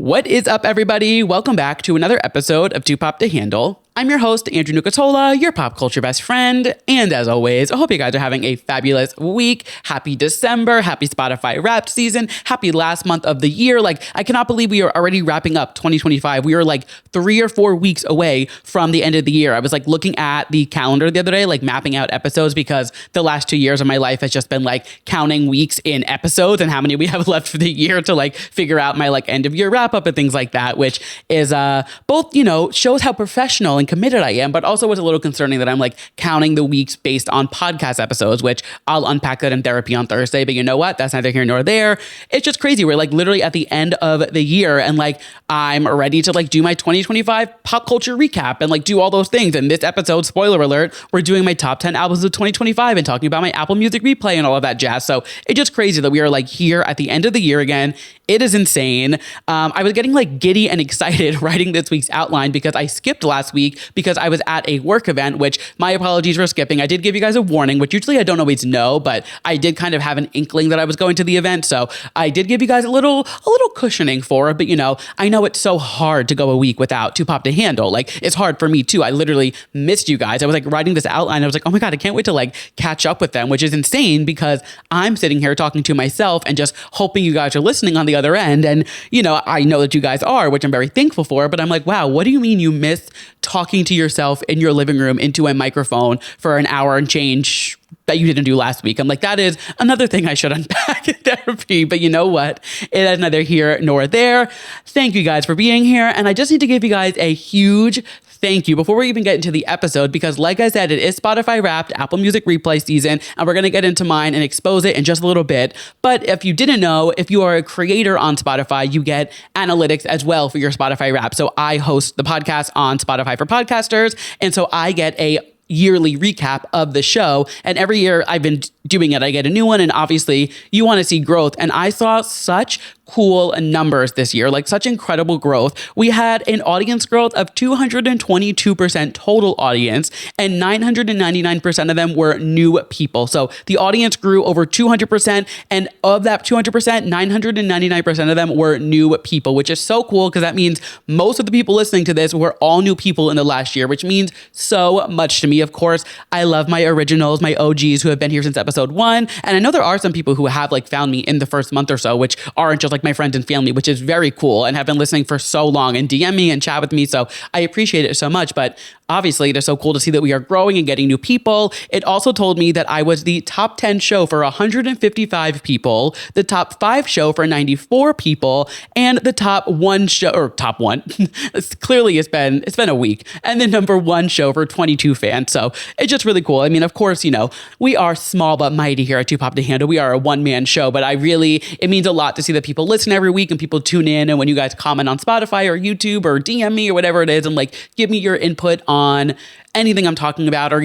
What is up, everybody? Welcome back to another episode of Too Pop to Handle. I'm your host, Andrew Nucatola, your pop culture best friend. And as always, I hope you guys are having a fabulous week. Happy December, happy Spotify Wrapped season, happy last month of the year. I cannot believe we are already wrapping up 2025. We are 3 or 4 weeks away from the end of the year. I was looking at the calendar the other day, mapping out episodes, because the last 2 years of my life has just been counting weeks in episodes and how many we have left for the year to figure out my end of year wrap up and things like that, which is both, shows how professional and committed I am, but also was a little concerning that I'm counting the weeks based on podcast episodes, which I'll unpack that in therapy on Thursday. But you know what? That's neither here nor there. It's just crazy. We're literally at the end of the year, and I'm ready to do my 2025 pop culture recap and do all those things. And this episode, spoiler alert, we're doing my top 10 albums of 2025 and talking about my Apple Music replay and all of that jazz. So it's just crazy that we are here at the end of the year again. It is insane. I was getting giddy and excited writing this week's outline because I skipped last week because I was at a work event, which my apologies for skipping. I did give you guys a warning, which usually I don't always know, but I did kind of have an inkling that I was going to the event. So I did give you guys a little cushioning for it. But I know it's so hard to go a week without Too Pop to Handle. It's hard for me too. I literally missed you guys. I was writing this outline. I was oh my God, I can't wait to catch up with them, which is insane because I'm sitting here talking to myself and just hoping you guys are listening on the other end. And, I know that you guys are, which I'm very thankful for, but I'm wow, what do you mean you miss talking to yourself in your living room into a microphone for an hour and change that you didn't do last week? I'm that is another thing I should unpack in therapy, but you know what? It is neither here nor there. Thank you guys for being here. And I just need to give you guys a huge thank you before we even get into the episode, because like I said, it is Spotify Wrapped Apple Music replay season, and we're going to get into mine and expose it in just a little bit. But if you didn't know, if you are a creator on Spotify, you get analytics as well for your Spotify Wrapped. So I host the podcast on Spotify for Podcasters, and so I get a yearly recap of the show, and every year I've been doing it, I get a new one, and obviously you want to see growth, and I saw such cool numbers this year, such incredible growth. We had an audience growth of 222% total audience, and 999% of them were new people. So the audience grew over 200%, and of that 200%, 999% of them were new people, which is so cool because that means most of the people listening to this were all new people in the last year, which means so much to me. Of course, I love my originals, my OGs who have been here since episode 1, and I know there are some people who have found me in the first month or so, which aren't just my friends and family, which is very cool, and have been listening for so long and DM me and chat with me. So I appreciate it so much. But obviously, it is so cool to see that we are growing and getting new people. It also told me that I was the top 10 show for 155 people, the top 5 show for 94 people, and the top 1 show, or top 1. Clearly, it's been a week, and the number 1 show for 22 fans. So it's just really cool. I mean, of course, we are small but mighty here at Too Pop to Handle. We are a one-man show, but it means a lot to see that people listen every week and people tune in, and when you guys comment on Spotify or YouTube or DM me or whatever it is and give me your input on anything I'm talking about, or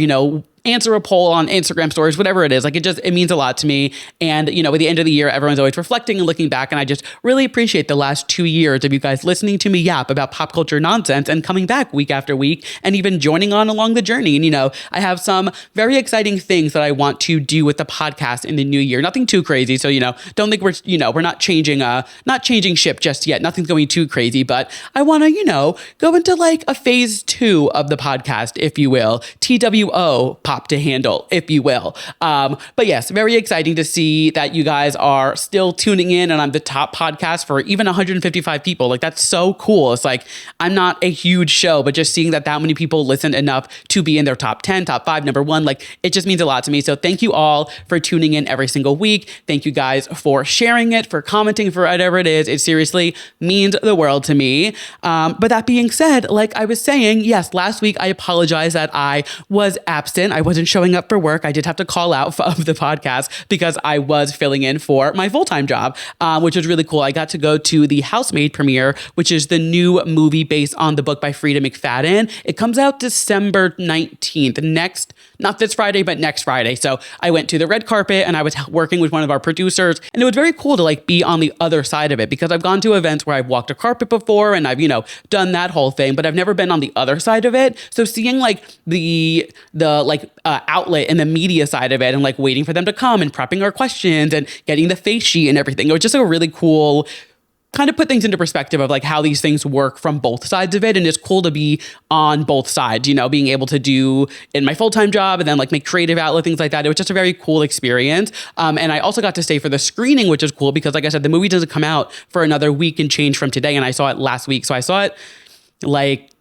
answer a poll on Instagram stories, whatever it is. It means a lot to me. And, at the end of the year, everyone's always reflecting and looking back. And I just really appreciate the last 2 years of you guys listening to me yap about pop culture nonsense and coming back week after week and even joining on along the journey. And, I have some very exciting things that I want to do with the podcast in the new year. Nothing too crazy. So, don't think we're not changing ship just yet. Nothing's going too crazy, but I want to, go into a phase 2 of the podcast, if you will, TWO, Pop to Handle, if you will. But yes, very exciting to see that you guys are still tuning in, and I'm the top podcast for even 155 people. That's so cool. It's I'm not a huge show, but just seeing that many people listened enough to be in their top 10, top 5, number 1, it just means a lot to me. So thank you all for tuning in every single week. Thank you guys for sharing it, for commenting, for whatever it is. It seriously means the world to me. But that being said, like I was saying, yes, last week I apologize that I was absent. I wasn't showing up for work. I did have to call out of the podcast because I was filling in for my full-time job, which was really cool. I got to go to the Housemaid premiere, which is the new movie based on the book by Frida McFadden. It comes out December 19th, not this Friday, but next Friday. So I went to the red carpet and I was working with one of our producers, and it was very cool to be on the other side of it, because I've gone to events where I've walked a carpet before and I've, done that whole thing, but I've never been on the other side of it. So seeing the outlet and the media side of it, and waiting for them to come and prepping our questions and getting the face sheet and everything, it was just a really cool kind of put things into perspective of like how these things work from both sides of it. And it's cool to be on both sides, you know, being able to do in my full-time job and then like make creative outlet, things like that. It was just a very cool experience. And I also got to stay for the screening, which is cool because like I said, the movie doesn't come out for another week and change from today. And I saw it last week. So I saw it like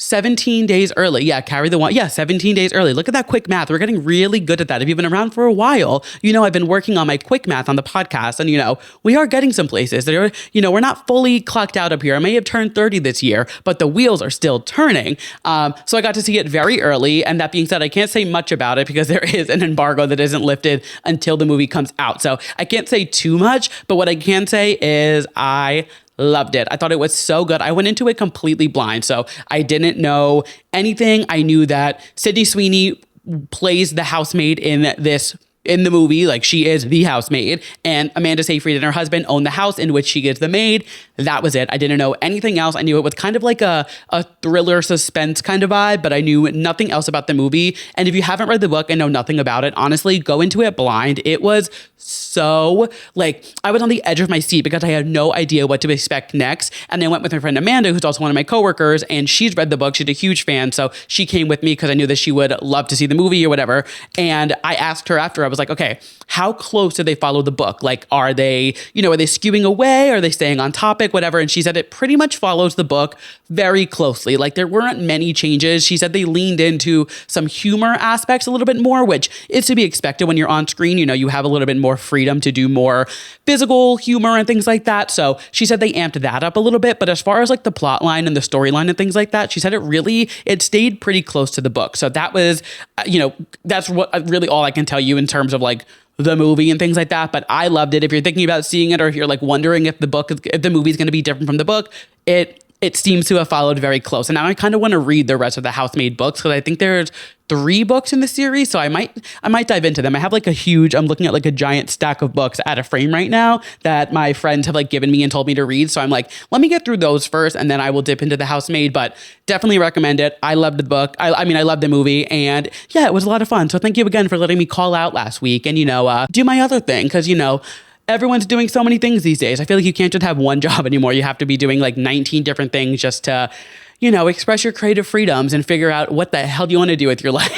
17 days early. Yeah, carry the one. Yeah, 17 days early. Look at that quick math. We're getting really good at that. If you've been around for a while, you know, I've been working on my quick math on the podcast and, you know, we are getting some places that are, you know, we're not fully clocked out up here. I may have turned 30 this year, but the wheels are still turning. So I got to see it very early. And that being said, I can't say much about it because there is an embargo that isn't lifted until the movie comes out. So I can't say too much, but what I can say is I loved it. I thought it was so good. I went into it completely blind. So I didn't know anything. I knew that Sydney Sweeney plays the housemaid in the movie, like she is the housemaid, and Amanda Seyfried and her husband own the house in which she is the maid. That was it. I didn't know anything else. I knew it was kind of like a thriller suspense kind of vibe, but I knew nothing else about the movie. And if you haven't read the book and know nothing about it, honestly, go into it blind. It was so like, I was on the edge of my seat because I had no idea what to expect next. And I went with my friend Amanda, who's also one of my coworkers, and she's read the book. She's a huge fan. So she came with me because I knew that she would love to see the movie or whatever. And I asked her after, I was like, okay, how close do they follow the book? Like, are they skewing away? Are they staying on topic, whatever? And she said it pretty much follows the book very closely. Like there weren't many changes. She said they leaned into some humor aspects a little bit more, which is to be expected when you're on screen. You know, you have a little bit more freedom to do more physical humor and things like that. So she said they amped that up a little bit. But as far as like the plot line and the storyline and things like that, she said it stayed pretty close to the book. So that was, that's what really all I can tell you in terms of like the movie and things like that. But I loved it. If you're thinking about seeing it, or if you're like wondering if the movie is going to be different from the book, it seems to have followed very close. And now I kind of want to read the rest of the Housemaid books because I think there's 3 books in the series. So I might dive into them. I have like I'm looking at like a giant stack of books at a frame right now that my friends have like given me and told me to read. So I'm like, let me get through those first and then I will dip into the Housemaid, but definitely recommend it. I loved the book. I loved the movie, and yeah, it was a lot of fun. So thank you again for letting me call out last week and, do my other thing. Because, everyone's doing so many things these days. I feel like you can't just have one job anymore. You have to be doing like 19 different things just to, express your creative freedoms and figure out what the hell do you want to do with your life.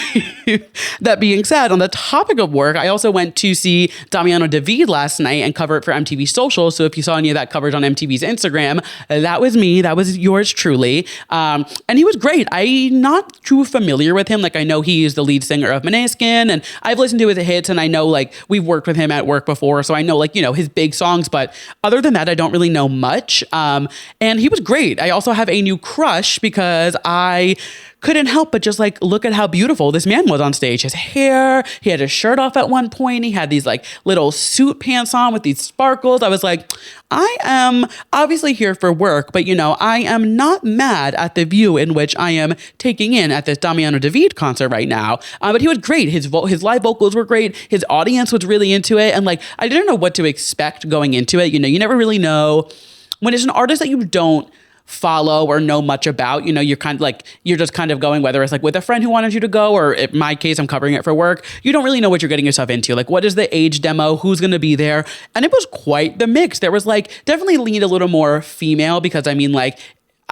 That being said, on the topic of work, I also went to see Damiano David last night and cover it for MTV Social. So if you saw any of that coverage on MTV's Instagram, that was me. That was yours truly. And he was great. I'm not too familiar with him. Like I know he's the lead singer of Måneskin, and I've listened to his hits, and I know like we've worked with him at work before. So I know like, his big songs, but other than that, I don't really know much. And he was great. I also have a new crush because I couldn't help but just like look at how beautiful this man was on stage. His hair, he had his shirt off at one point. He had these like little suit pants on with these sparkles. I was like, I am obviously here for work, but I am not mad at the view in which I am taking in at this Damiano David concert right now. But he was great. His live vocals were great. His audience was really into it. And like, I didn't know what to expect going into it. You never really know when it's an artist that you don't follow or know much about, you're kind of like, you're just kind of going, whether it's like with a friend who wanted you to go, or in my case, I'm covering it for work. You don't really know what you're getting yourself into. Like, what is the age demo? Who's going to be there? And it was quite the mix. There was like, definitely leaned a little more female because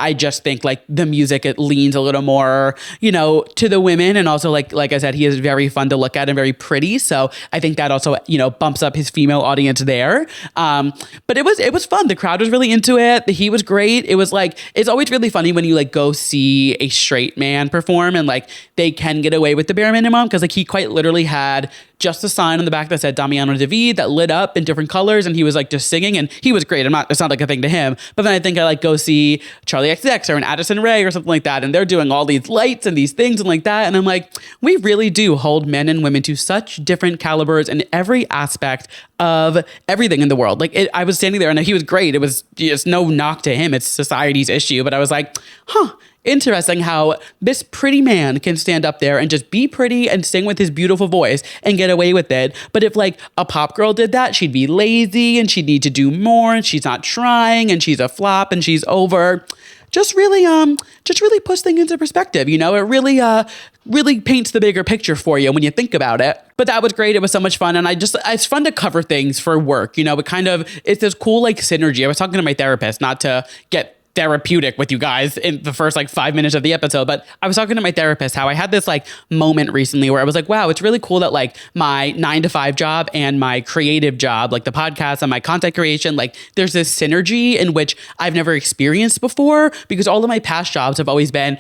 I just think like the music, it leans a little more, to the women. And also like I said, he is very fun to look at and very pretty. So I think that also, bumps up his female audience there. But it was fun. The crowd was really into it. He was great. It was like, it's always really funny when you like go see a straight man perform and like they can get away with the bare minimum. Cause like he quite literally had just a sign on the back that said Damiano David that lit up in different colors. And he was like just singing, and he was great. It's not like a thing to him. But then I think I like go see Charlie XX or an Addison Rae or something like that. And they're doing all these lights and these things and like that. And I'm like, we really do hold men and women to such different calibers in every aspect of everything in the world. Like I was standing there and he was great. It was just no knock to him. It's society's issue. But I was like, interesting how this pretty man can stand up there and just be pretty and sing with his beautiful voice and get away with it. But if like a pop girl did that, she'd be lazy and she'd need to do more, and she's not trying and she's a flop and she's over. just really puts things into perspective. You know, it really paints the bigger picture for you when you think about it. But that was great. It was so much fun. And it's fun to cover things for work. You know, it's this cool like synergy. I was talking to my therapist, not to get therapeutic with you guys in the first like 5 minutes of the episode, but I was talking to my therapist how I had this like moment recently where I was like, wow, it's really cool that like my 9 to 5 job and my creative job, like the podcast and my content creation, like there's this synergy in which I've never experienced before, because all of my past jobs have always been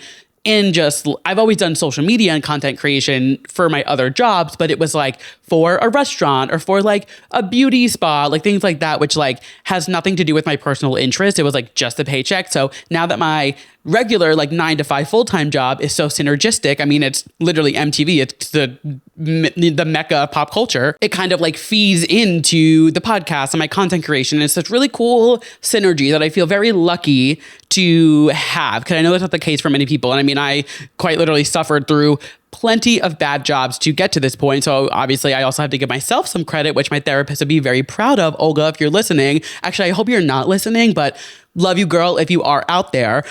I've always done social media and content creation for my other jobs, but it was like for a restaurant or for like a beauty spa, like things like that, which like has nothing to do with my personal interest. It was like just a paycheck. So now that my regular like 9 to 5 full-time job is so synergistic, I mean, it's literally MTV, it's the mecca of pop culture. It kind of like feeds into the podcast and my content creation. It's such really cool synergy that I feel very lucky to have, because I know that's not the case for many people. And I mean, I quite literally suffered through plenty of bad jobs to get to this point. So obviously I also have to give myself some credit, which my therapist would be very proud of. Olga, if you're listening, actually, I hope you're not listening, but love you, girl, if you are out there.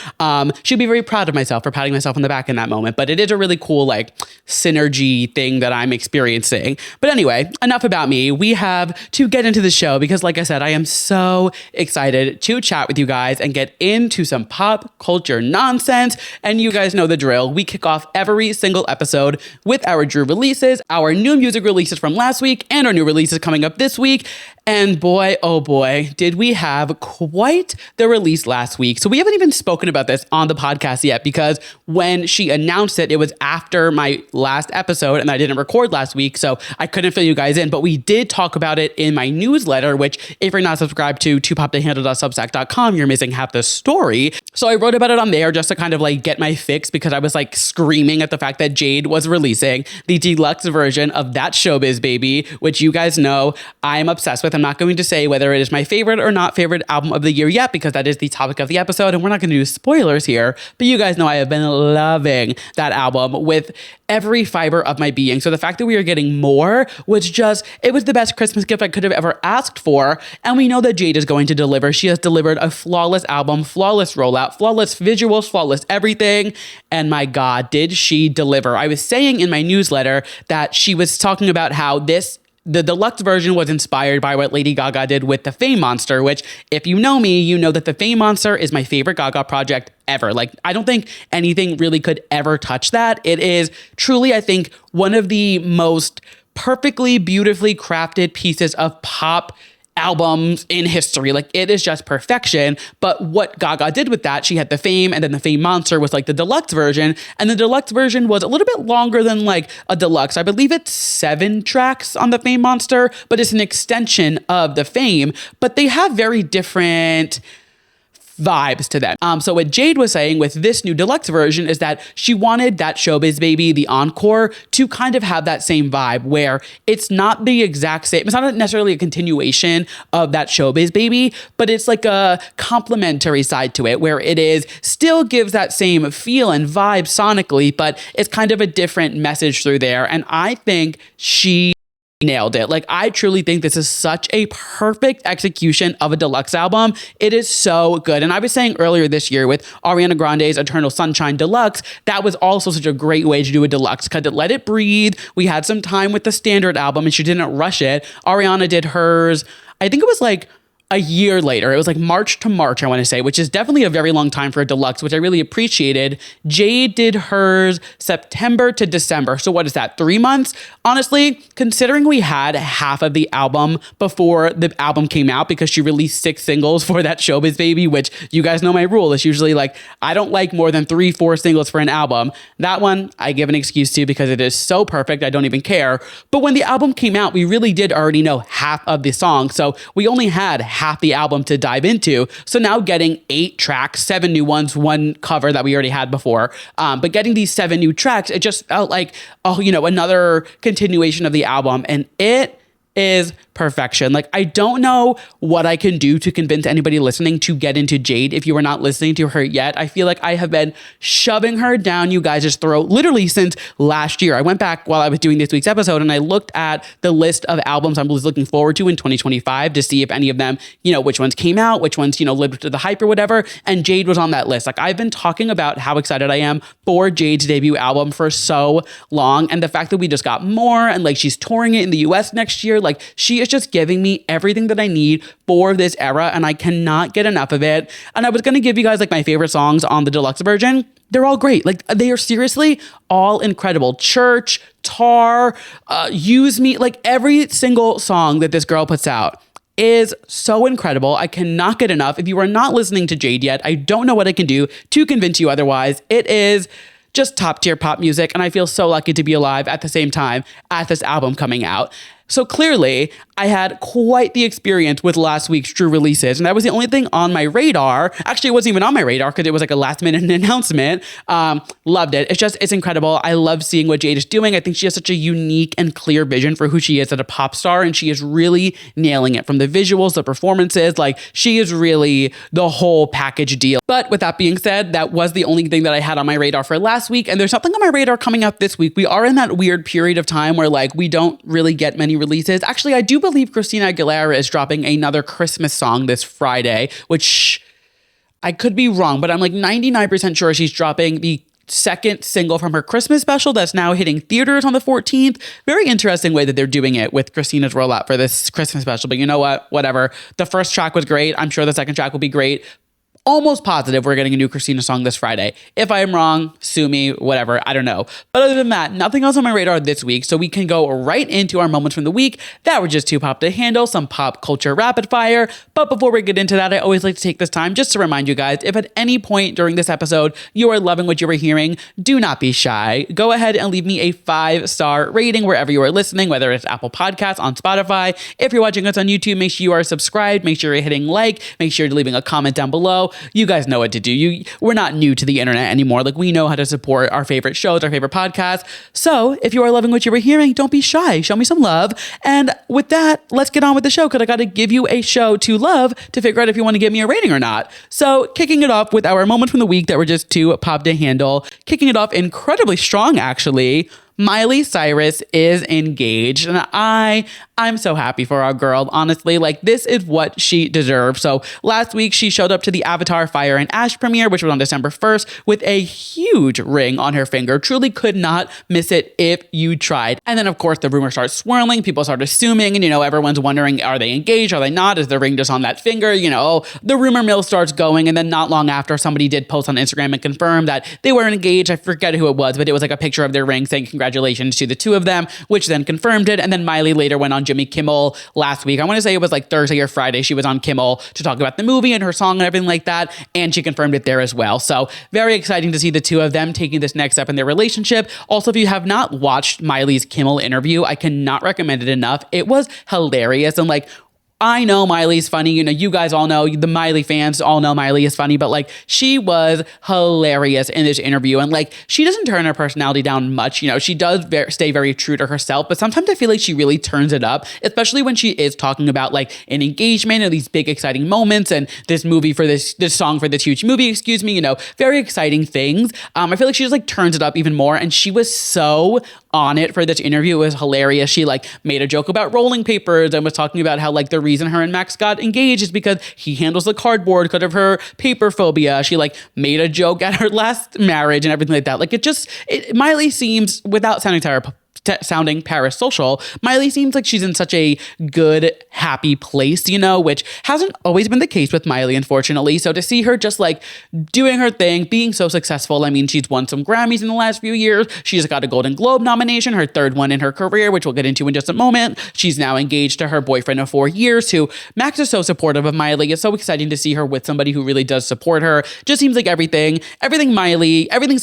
She'd be very proud of myself for patting myself on the back in that moment. But it is a really cool like synergy thing that I'm experiencing. But anyway, enough about me. We have to get into the show because, like I said, I am so excited to chat with you guys and get into some pop culture nonsense. And you guys know the drill. We kick off every single episode with our Drew releases, our new music releases from last week, and our new releases coming up this week. And boy, oh boy, did we have quite the release last week. So we haven't even spoken about this on the podcast yet, because when she announced it, it was after my last episode and I didn't record last week. So I couldn't fill you guys in, but we did talk about it in my newsletter, which if you're not subscribed to twopopthehandle.substack.com, you're missing half the story. So I wrote about it on there just to kind of like get my fix, because I was like screaming at the fact that Jade was releasing the deluxe version of That Showbiz Baby, which you guys know I'm obsessed with. I'm not going to say whether it is my favorite or not favorite album of the year yet, because that is the topic of the episode and we're not going to do spoilers here, but you guys know I have been loving that album with every fiber of my being. So the fact that we are getting more was it was the best Christmas gift I could have ever asked for. And we know that Jade is going to deliver. She has delivered a flawless album, flawless rollout, flawless visuals, flawless everything. And my God, did she deliver. I was saying in my newsletter that she was talking about how the deluxe version was inspired by what Lady Gaga did with the Fame Monster, which if you know me, you know that the Fame Monster is my favorite Gaga project ever. Like, I don't think anything really could ever touch that. It is truly, I think, one of the most perfectly, beautifully crafted pieces of pop albums in history. Like, it is just perfection. But what Gaga did with that, she had the Fame, and then the Fame Monster was like the deluxe version. And the deluxe version was a little bit longer than like a deluxe. I believe it's 7 tracks on the Fame Monster, but it's an extension of the Fame. But they have very different vibes to them. So what Jade was saying with this new deluxe version is that she wanted That Showbiz Baby, the encore, to kind of have that same vibe where it's not the exact same. It's not necessarily a continuation of That Showbiz Baby, but it's like a complementary side to it where it is still gives that same feel and vibe sonically, but it's kind of a different message through there. And I think she nailed it. Like, I truly think this is such a perfect execution of a deluxe album. It is so good. And I was saying earlier this year with Ariana Grande's Eternal Sunshine Deluxe, that was also such a great way to do a deluxe, because it let it breathe. We had some time with the standard album and she didn't rush it. Ariana did hers, I think it was like a year later. It was like March to March, I want to say, which is definitely a very long time for a deluxe, which I really appreciated. Jade did hers September to December. So what is that, 3 months? Honestly, considering we had half of the album before the album came out, because she released 6 singles for That Showbiz Baby, which you guys know my rule. It's usually like, I don't like more than 3-4 singles for an album. That one, I give an excuse to because it is so perfect. I don't even care. But when the album came out, we really did already know half of the songs. So we only had half the album to dive into. So now getting 8 tracks, 7 new ones, 1 cover that we already had before. But getting these 7 new tracks, it just felt like, another continuation of the album. And it is perfection. Like, I don't know what I can do to convince anybody listening to get into Jade if you are not listening to her yet. I feel like I have been shoving her down you guys' throat literally since last year. I went back while I was doing this week's episode and I looked at the list of albums I was looking forward to in 2025 to see if any of them, which ones came out, which ones, lived up to the hype or whatever. And Jade was on that list. Like, I've been talking about how excited I am for Jade's debut album for so long. And the fact that we just got more and like she's touring it in the US next year, like she is just giving me everything that I need for this era. And I cannot get enough of it. And I was going to give you guys like my favorite songs on the deluxe version. They're all great. Like, they are seriously all incredible. Church, Tar, Use Me, like every single song that this girl puts out is so incredible. I cannot get enough. If you are not listening to Jade yet, I don't know what I can do to convince you otherwise. It is just top tier pop music. And I feel so lucky to be alive at the same time as this album coming out. So clearly, I had quite the experience with last week's True releases, and that was the only thing on my radar. Actually, it wasn't even on my radar because it was like a last minute announcement. Loved it. It's incredible. I love seeing what Jade is doing. I think she has such a unique and clear vision for who she is as a pop star, and she is really nailing it from the visuals, the performances. Like, she is really the whole package deal. But with that being said, that was the only thing that I had on my radar for last week, and there's something on my radar coming up this week. We are in that weird period of time where like we don't really get many releases. Actually, I do believe Christina Aguilera is dropping another Christmas song this Friday, which I could be wrong, but I'm like 99% sure she's dropping the second single from her Christmas special that's now hitting theaters on the 14th. Very interesting way that they're doing it with Christina's rollout for this Christmas special. But you know what? Whatever. The first track was great. I'm sure the second track will be great. Almost positive we're getting a new Christina song this Friday. If I am wrong, sue me, whatever, I don't know. But other than that, nothing else on my radar this week, so we can go right into our moments from the week that were just too pop to handle, some pop culture rapid fire. But before we get into that, I always like to take this time just to remind you guys, if at any point during this episode you are loving what you are hearing, do not be shy. Go ahead and leave me a 5-star rating wherever you are listening, whether it's Apple Podcasts, on Spotify. If you're watching us on YouTube, make sure you are subscribed, make sure you're hitting like, make sure you're leaving a comment down below. You guys know what to do. We're not new to the internet anymore. Like, we know how to support our favorite shows, our favorite podcasts. So if you are loving what you were hearing, don't be shy. Show me some love. And with that, let's get on with the show, because I got to give you a show to love to figure out if you want to give me a rating or not. So kicking it off with our moment from the week that were just too pop to handle. Kicking it off incredibly strong, actually. Miley Cyrus is engaged, and I'm so happy for our girl, honestly. Like, this is what she deserves. So last week, she showed up to the Avatar Fire and Ash premiere, which was on December 1st, with a huge ring on her finger. Truly could not miss it if you tried. And then, of course, the rumor starts swirling. People start assuming, and, everyone's wondering, are they engaged? Are they not? Is the ring just on that finger? The rumor mill starts going, and then not long after, somebody did post on Instagram and confirm that they were engaged. I forget who it was, but it was like a picture of their ring saying congratulations to the two of them, which then confirmed it. And then Miley later went on Jimmy Kimmel last week. I want to say it was like Thursday or Friday. She was on Kimmel to talk about the movie and her song and everything like that. And she confirmed it there as well. So very exciting to see the two of them taking this next step in their relationship. Also, if you have not watched Miley's Kimmel interview, I cannot recommend it enough. It was hilarious. And like, I know Miley's funny. You guys all know, the Miley fans all know Miley is funny, but like, she was hilarious in this interview. And like, she doesn't turn her personality down much. She does stay very true to herself, but sometimes I feel like she really turns it up, especially when she is talking about like an engagement and these big exciting moments and this movie for this song for this huge movie, very exciting things. I feel like she just like turns it up even more. And she was so on it for this interview. It was hilarious. She like made a joke about rolling papers and was talking about how like the reason her and Maxx got engaged is because he handles the cardboard because of her paper phobia. She like made a joke at her last marriage and everything like that. Like, Miley seems, without sounding sounding parasocial, Miley seems like she's in such a good, happy place, which hasn't always been the case with Miley, unfortunately. So to see her just like doing her thing, being so successful, I mean, she's won some Grammys in the last few years. She's got a Golden Globe nomination, her third one in her career, which we'll get into in just a moment. She's now engaged to her boyfriend of 4 years, who Maxx is so supportive of Miley. It's so exciting to see her with somebody who really does support her. Just seems like everything's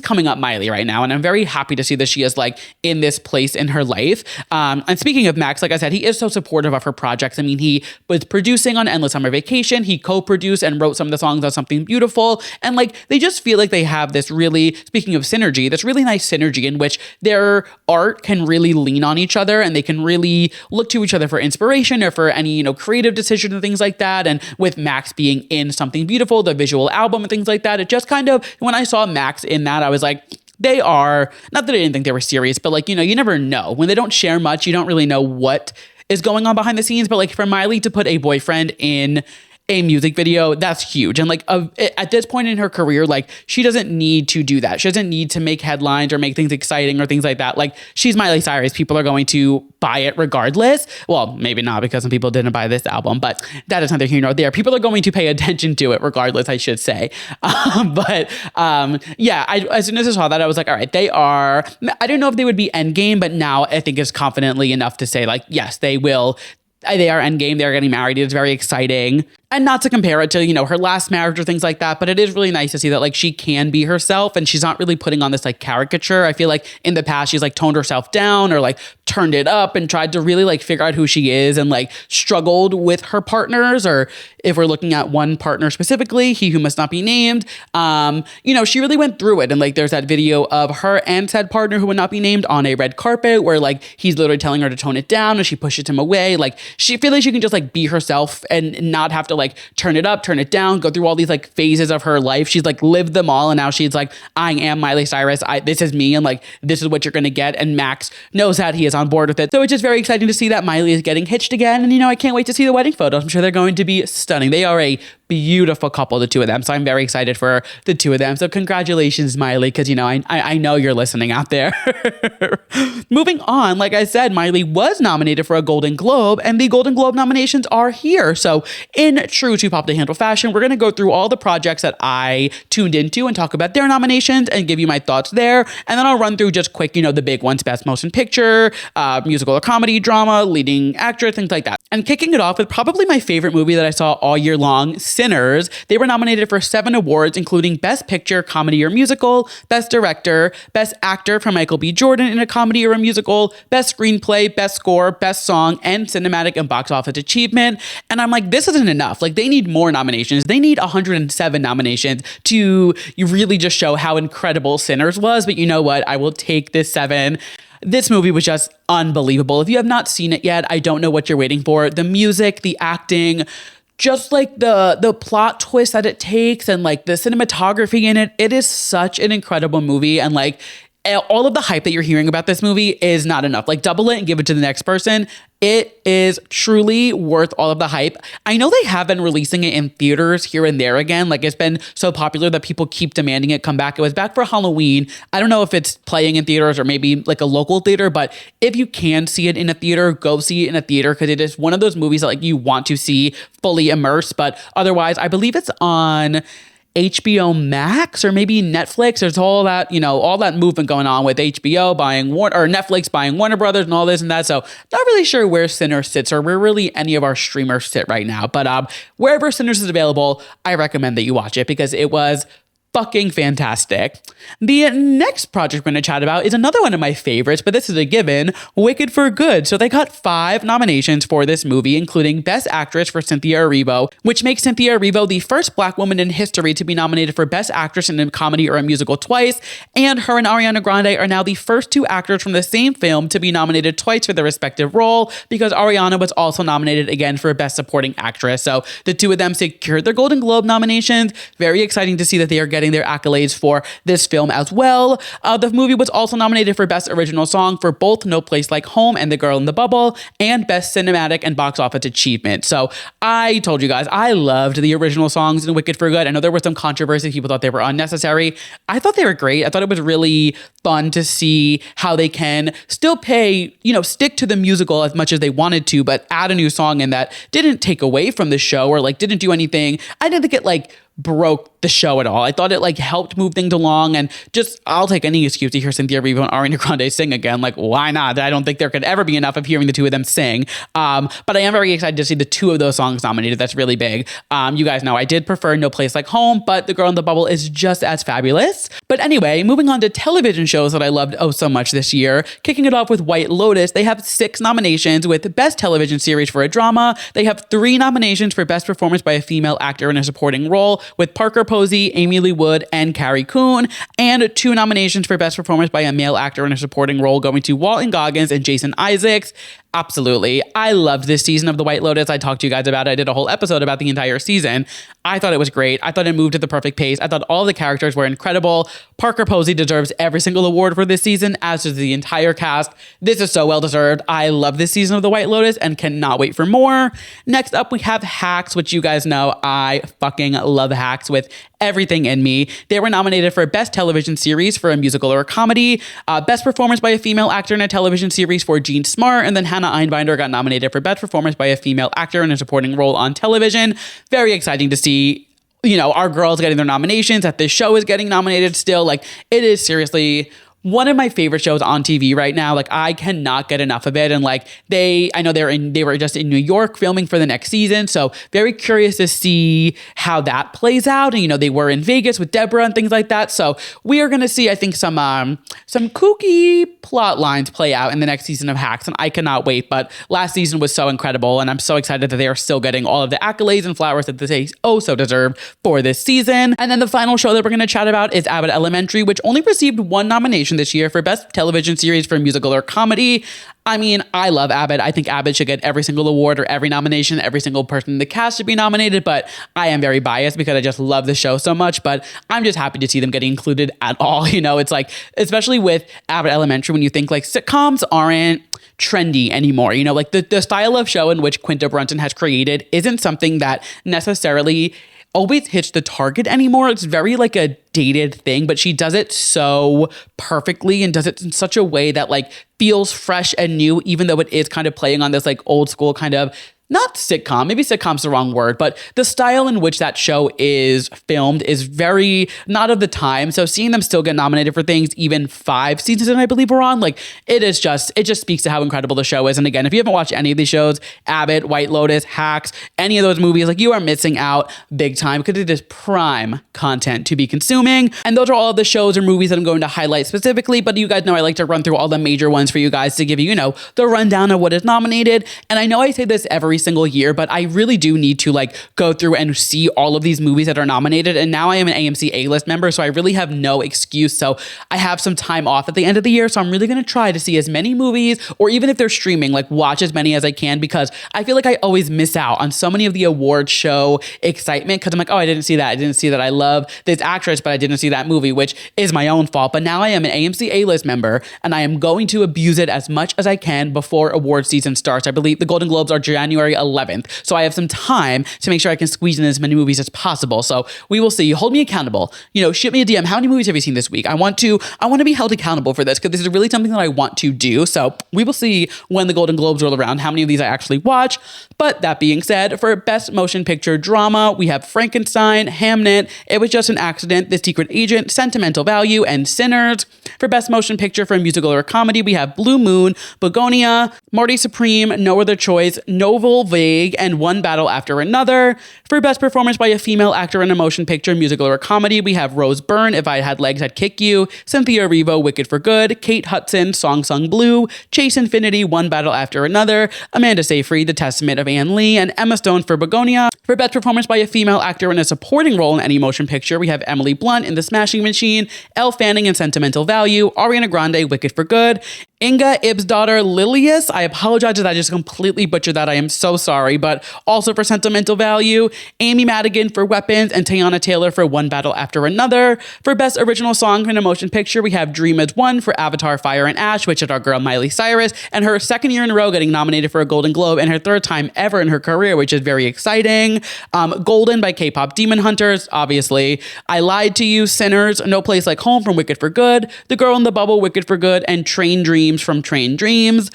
coming up Miley right now. And I'm very happy to see that she is like in this place place in her life. And speaking of Maxx, like I said, he is so supportive of her projects. I mean, he was producing on Endless Summer Vacation. He co-produced and wrote some of the songs on Something Beautiful. And like, they just feel like they have this really, speaking of synergy, this really nice synergy in which their art can really lean on each other and they can really look to each other for inspiration or for any, creative decisions and things like that. And with Maxx being in Something Beautiful, the visual album and things like that, it just kind of, when I saw Maxx in that, I was like, they are, not that I didn't think they were serious, but like, you never know. When they don't share much, you don't really know what is going on behind the scenes. But like for Miley to put a boyfriend in a music video, that's huge. And like at this point in her career, like she doesn't need to do that. She doesn't need to make headlines or make things exciting or things like that. Like she's Miley Cyrus. People are going to buy it regardless. Well, maybe not, because some people didn't buy this album, but that is neither here nor there. People are going to pay attention to it regardless, I should say. Yeah, as soon as I saw that, I was like, all right, they are, I don't know if they would be endgame, but now I think it's confidently enough to say like, yes, they will. They are endgame. They're getting married. It's very exciting. And not to compare it to, her last marriage or things like that, but it is really nice to see that like she can be herself and she's not really putting on this like caricature. I feel like in the past she's like toned herself down or like turned it up and tried to really like figure out who she is and like struggled with her partners, or if we're looking at one partner specifically, he who must not be named, she really went through it. And like there's that video of her and said partner who would not be named on a red carpet where like he's literally telling her to tone it down and she pushes him away. Like she feels like she can just like be herself and not have to like turn it up, turn it down, go through all these like phases of her life. She's like lived them all. And now she's like, I am Miley Cyrus. This is me. And like, this is what you're going to get. And Maxx knows that. He is on board with it. So it's just very exciting to see that Miley is getting hitched again. And, I can't wait to see the wedding photos. I'm sure they're going to be stunning. They are a beautiful couple, the two of them. So I'm very excited for the two of them. So congratulations, Miley, because, I know you're listening out there. Moving on, like I said, Miley was nominated for a Golden Globe, and the Golden Globe nominations are here. So in true Too Pop to Handle fashion, we're going to go through all the projects that I tuned into and talk about their nominations and give you my thoughts there. And then I'll run through just quick, the big ones: Best Motion Picture, musical or comedy, drama, leading actress, things like that. And kicking it off with probably my favorite movie that I saw all year long, Sinners. They were nominated for 7 awards, including Best Picture, Comedy or Musical, Best Director, Best Actor for Michael B. Jordan in a Comedy or a Musical, Best Screenplay, Best Score, Best Song, and Cinematic and Box Office Achievement. And I'm like, this isn't enough. Like, they need more nominations. They need 107 nominations to really just show how incredible Sinners was. But you know what? I will take this 7. This movie was just unbelievable. If you have not seen it yet, I don't know what you're waiting for. The music, the acting, just like the plot twist that it takes and like the cinematography in it, it is such an incredible movie. And like all of the hype that you're hearing about this movie is not enough. Like double it and give it to the next person. It is truly worth all of the hype. I know they have been releasing it in theaters here and there again. Like it's been so popular that people keep demanding it come back. It was back for Halloween. I don't know if it's playing in theaters or maybe like a local theater, but if you can see it in a theater, go see it in a theater, because it is one of those movies that like you want to see fully immersed. But otherwise, I believe it's on HBO Max or maybe Netflix. There's all that, all that movement going on with HBO buying Netflix buying Warner Brothers and all this and that. So not really sure where Sinners sits or where really any of our streamers sit right now. But wherever Sinners is available, I recommend that you watch it because it was fucking fantastic. The next project we're going to chat about is another one of my favorites, but this is a given, Wicked for Good. So they got 5 nominations for this movie, including Best Actress for Cynthia Erivo, which makes Cynthia Erivo the first Black woman in history to be nominated for Best Actress in a Comedy or a Musical twice, and her and Ariana Grande are now the first 2 actors from the same film to be nominated twice for their respective role, because Ariana was also nominated again for Best Supporting Actress. So the two of them secured their Golden Globe nominations. Very exciting to see that they are getting their accolades for this film as well. The movie was also nominated for Best Original Song for both No Place Like Home and The Girl in the Bubble, and Best Cinematic and Box Office Achievement. So I told you guys, I loved the original songs in Wicked for Good. I know there was some controversy. People thought they were unnecessary. I thought they were great. I thought it was really fun to see how they can still stick to the musical as much as they wanted to, but add a new song in that didn't take away from the show or like didn't do anything. I didn't think it like broke the show at all. I thought it like helped move things along, and just I'll take any excuse to hear Cynthia Erivo and Ariana Grande sing again. Like, why not? I don't think there could ever be enough of hearing the two of them sing. But I am very excited to see the two of those songs nominated. That's really big. You guys know I did prefer No Place Like Home, but The Girl in the Bubble is just as fabulous. But anyway, moving on to television shows that I loved oh so much this year. Kicking it off with White Lotus, they have 6 nominations with Best Television Series for a Drama. They have 3 nominations for Best Performance by a Female Actor in a Supporting Role with Parker Posey, Amy Lee Wood, and Carrie Coon, and 2 nominations for Best Performance by a Male Actor in a Supporting Role going to Walton Goggins and Jason Isaacs. Absolutely. I loved this season of The White Lotus. I talked to you guys about it. I did a whole episode about the entire season. I thought it was great. I thought it moved at the perfect pace. I thought all the characters were incredible. Parker Posey deserves every single award for this season, as does the entire cast. This is so well deserved. I love this season of The White Lotus and cannot wait for more. Next up, we have Hacks, which you guys know I fucking love Hacks with everything in me. They were nominated for Best Television Series for a Musical or a Comedy, Best Performance by a Female Actor in a Television Series for Jean Smart, and then Hannah Einbinder got nominated for Best Performance by a Female Actor in a Supporting Role on Television. Very exciting to see, you know, our girls getting their nominations, that this show is getting nominated still. Like, it is seriously one of my favorite shows on TV right now. Like, I cannot get enough of it. And like, I know they were just in New York filming for the next season. So very curious to see how that plays out. And, you know, they were in Vegas with Deborah and things like that. So we are going to see, I think, some kooky plot lines play out in the next season of Hacks. And I cannot wait. But last season was so incredible. And I'm so excited that they are still getting all of the accolades and flowers that they oh so deserve for this season. And then the final show that we're going to chat about is Abbott Elementary, which only received 1 nomination this year for Best Television Series for a Musical or Comedy. I mean, I love Abbott. I think Abbott should get every single award or every nomination. Every single person in the cast should be nominated, but I am very biased because I just love the show so much. But I'm just happy to see them getting included at all. You know, it's like, especially with Abbott Elementary, when you think like sitcoms aren't trendy anymore. You know, like the style of show in which Quinta Brunson has created isn't something that necessarily always hits the target anymore. It's very like a dated thing, but she does it so perfectly and does it in such a way that like feels fresh and new, even though it is kind of playing on this like old school kind of, not sitcom, maybe sitcom's the wrong word, but the style in which that show is filmed is very not of the time. So seeing them still get nominated for things, even 5 seasons in, I believe we're on, like it just speaks to how incredible the show is. And again, if you haven't watched any of these shows, Abbott, White Lotus, Hacks, any of those movies, like you are missing out big time because it is prime content to be consuming. And those are all of the shows or movies that I'm going to highlight specifically, but you guys know I like to run through all the major ones for you guys to give you, you know, the rundown of what is nominated. And I know I say this every single year, but I really do need to like go through and see all of these movies that are nominated. And now I am an AMC A-list member, so I really have no excuse. So I have some time off at the end of the year, so I'm really going to try to see as many movies, or even if they're streaming, like watch as many as I can, because I feel like I always miss out on so many of the award show excitement because I'm like, oh, I didn't see that. I didn't see that. I love this actress, but I didn't see that movie, which is my own fault. But now I am an AMC A-list member, and I am going to abuse it as much as I can before award season starts. I believe the Golden Globes are January 11th. So I have some time to make sure I can squeeze in as many movies as possible. So we will see. Hold me accountable. You know, shoot me a DM. How many movies have you seen this week? I want to be held accountable for this because this is really something that I want to do. So we will see when the Golden Globes roll around how many of these I actually watch. But that being said, for Best Motion Picture Drama, we have Frankenstein, Hamnet, It Was Just an Accident, The Secret Agent, Sentimental Value, and Sinners. For Best Motion Picture for a Musical or a Comedy, we have Blue Moon, Begonia, Marty Supreme, No Other Choice, Novel Vague, and One Battle After Another. For Best Performance by a Female Actor in a Motion Picture, Musical or a Comedy, we have Rose Byrne, If I Had Legs, I'd Kick You, Cynthia Erivo, Wicked for Good, Kate Hudson, Song Sung Blue, Chase Infinity, One Battle After Another, Amanda Seyfried, The Testament of Anne Lee, and Emma Stone for Begonia. For Best Performance by a Female Actor in a Supporting Role in any motion picture, we have Emily Blunt in The Smashing Machine, Elle Fanning in Sentimental Value, Ariana Grande, Wicked for Good, Inga Ibsdottir Lilius, I apologize if I just completely butchered that, I am so sorry, but also for Sentimental Value, Amy Madigan for Weapons, and Teyana Taylor for One Battle After Another. For Best Original Song in a Motion Picture, we have Dream As One for Avatar Fire and Ash, which is our girl Miley Cyrus, and her 2nd year in a row getting nominated for a Golden Globe, and her 3rd time ever in her career, which is very exciting. Golden by K-Pop Demon Hunters, obviously. I Lied to You, Sinners, No Place Like Home from Wicked for Good, The Girl in the Bubble, Wicked for Good, and Train Dreams from Train Dreams.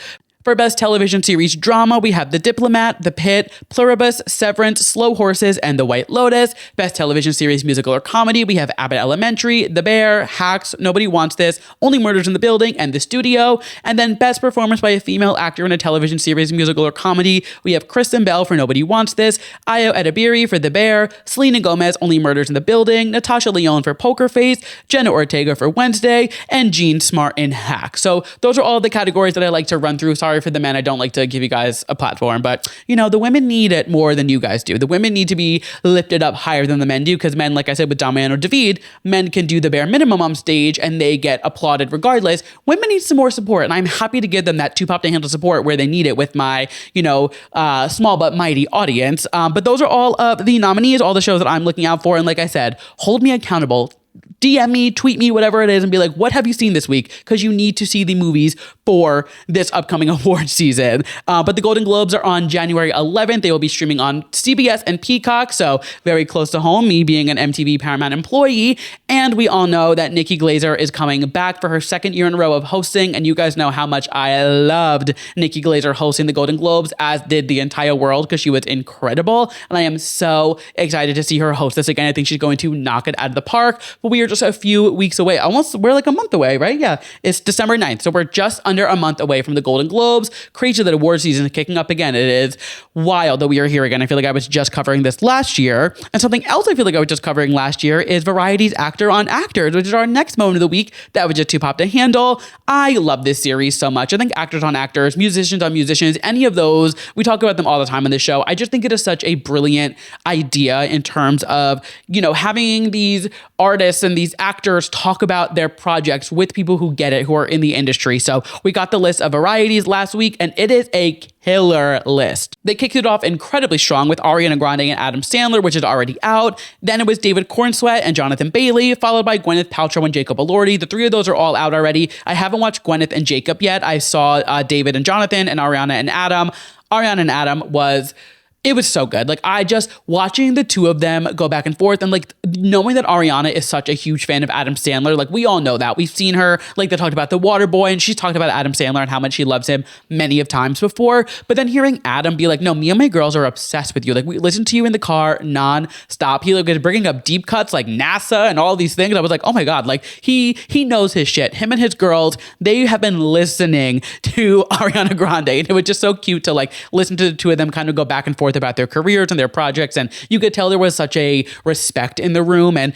For Best Television Series Drama, we have The Diplomat, The Pit, Pluribus, Severance, Slow Horses, and The White Lotus. Best Television Series Musical or Comedy, we have Abbott Elementary, The Bear, Hacks, Nobody Wants This, Only Murders in the Building, and The Studio. And then Best Performance by a Female Actor in a Television Series Musical or Comedy, we have Kristen Bell for Nobody Wants This, Ayo Edebiri for The Bear, Selena Gomez, Only Murders in the Building, Natasha Lyonne for Poker Face, Jenna Ortega for Wednesday, and Jean Smart in Hack. So those are all the categories that I like to run through. Sorry for the men. I don't like to give you guys a platform, but the women need it more than you guys do. The women need to be lifted up higher than the men do, because men, like I said with Damian or David, men can do the bare minimum on stage and they get applauded regardless. Women need some more support, and I'm happy to give them that Too Pop to Handle support where they need it with my, small but mighty audience. But those are all of the nominees, all the shows that I'm looking out for. And like I said, hold me accountable. DM me, tweet me, whatever it is, and be like, what have you seen this week? Because you need to see the movies for this upcoming award season. But the Golden Globes are on January 11th. They will be streaming on CBS and Peacock, so very close to home, me being an MTV Paramount employee. And we all know that Nikki Glaser is coming back for her second year in a row of hosting, and you guys know how much I loved Nikki Glaser hosting the Golden Globes, as did the entire world, because she was incredible. And I am so excited to see her host this again. I think she's going to knock it out of the park. But we are just a few weeks away. We're like a month away, right? Yeah, it's December 9th. So we're just under a month away from the Golden Globes. Crazy that award season is kicking up again. It is wild that we are here again. I feel like I was just covering this last year. And something else I feel like I was just covering last year is Variety's Actor on Actors, which is our next moment of the week that was just Too Pop to Handle. I love this series so much. I think Actors on Actors, Musicians on Musicians, any of those, we talk about them all the time on this show. I just think it is such a brilliant idea in terms of, having these artists and these actors talk about their projects with people who get it, who are in the industry. So we got the list of varieties last week, and it is a killer list. They kicked it off incredibly strong with Ariana Grande and Adam Sandler, which is already out. Then it was David Cornsweet and Jonathan Bailey, followed by Gwyneth Paltrow and Jacob Elordi. The three of those are all out already. I haven't watched Gwyneth and Jacob yet. I saw David and Jonathan and Ariana and Adam. Ariana and Adam it was so good. Like, I just watching the two of them go back and forth, and like knowing that Ariana is such a huge fan of Adam Sandler. Like, we all know that. We've seen her, like, they talked about The Waterboy, and she's talked about Adam Sandler and how much she loves him many of times before. But then hearing Adam be like, no, me and my girls are obsessed with you. Like, we listen to you in the car non-stop. He was bringing up deep cuts like NASA and all these things. I was like, oh my God, like he knows his shit. Him and his girls, they have been listening to Ariana Grande. And it was just so cute to like listen to the two of them kind of go back and forth about their careers and their projects. And you could tell there was such a respect in the room. And,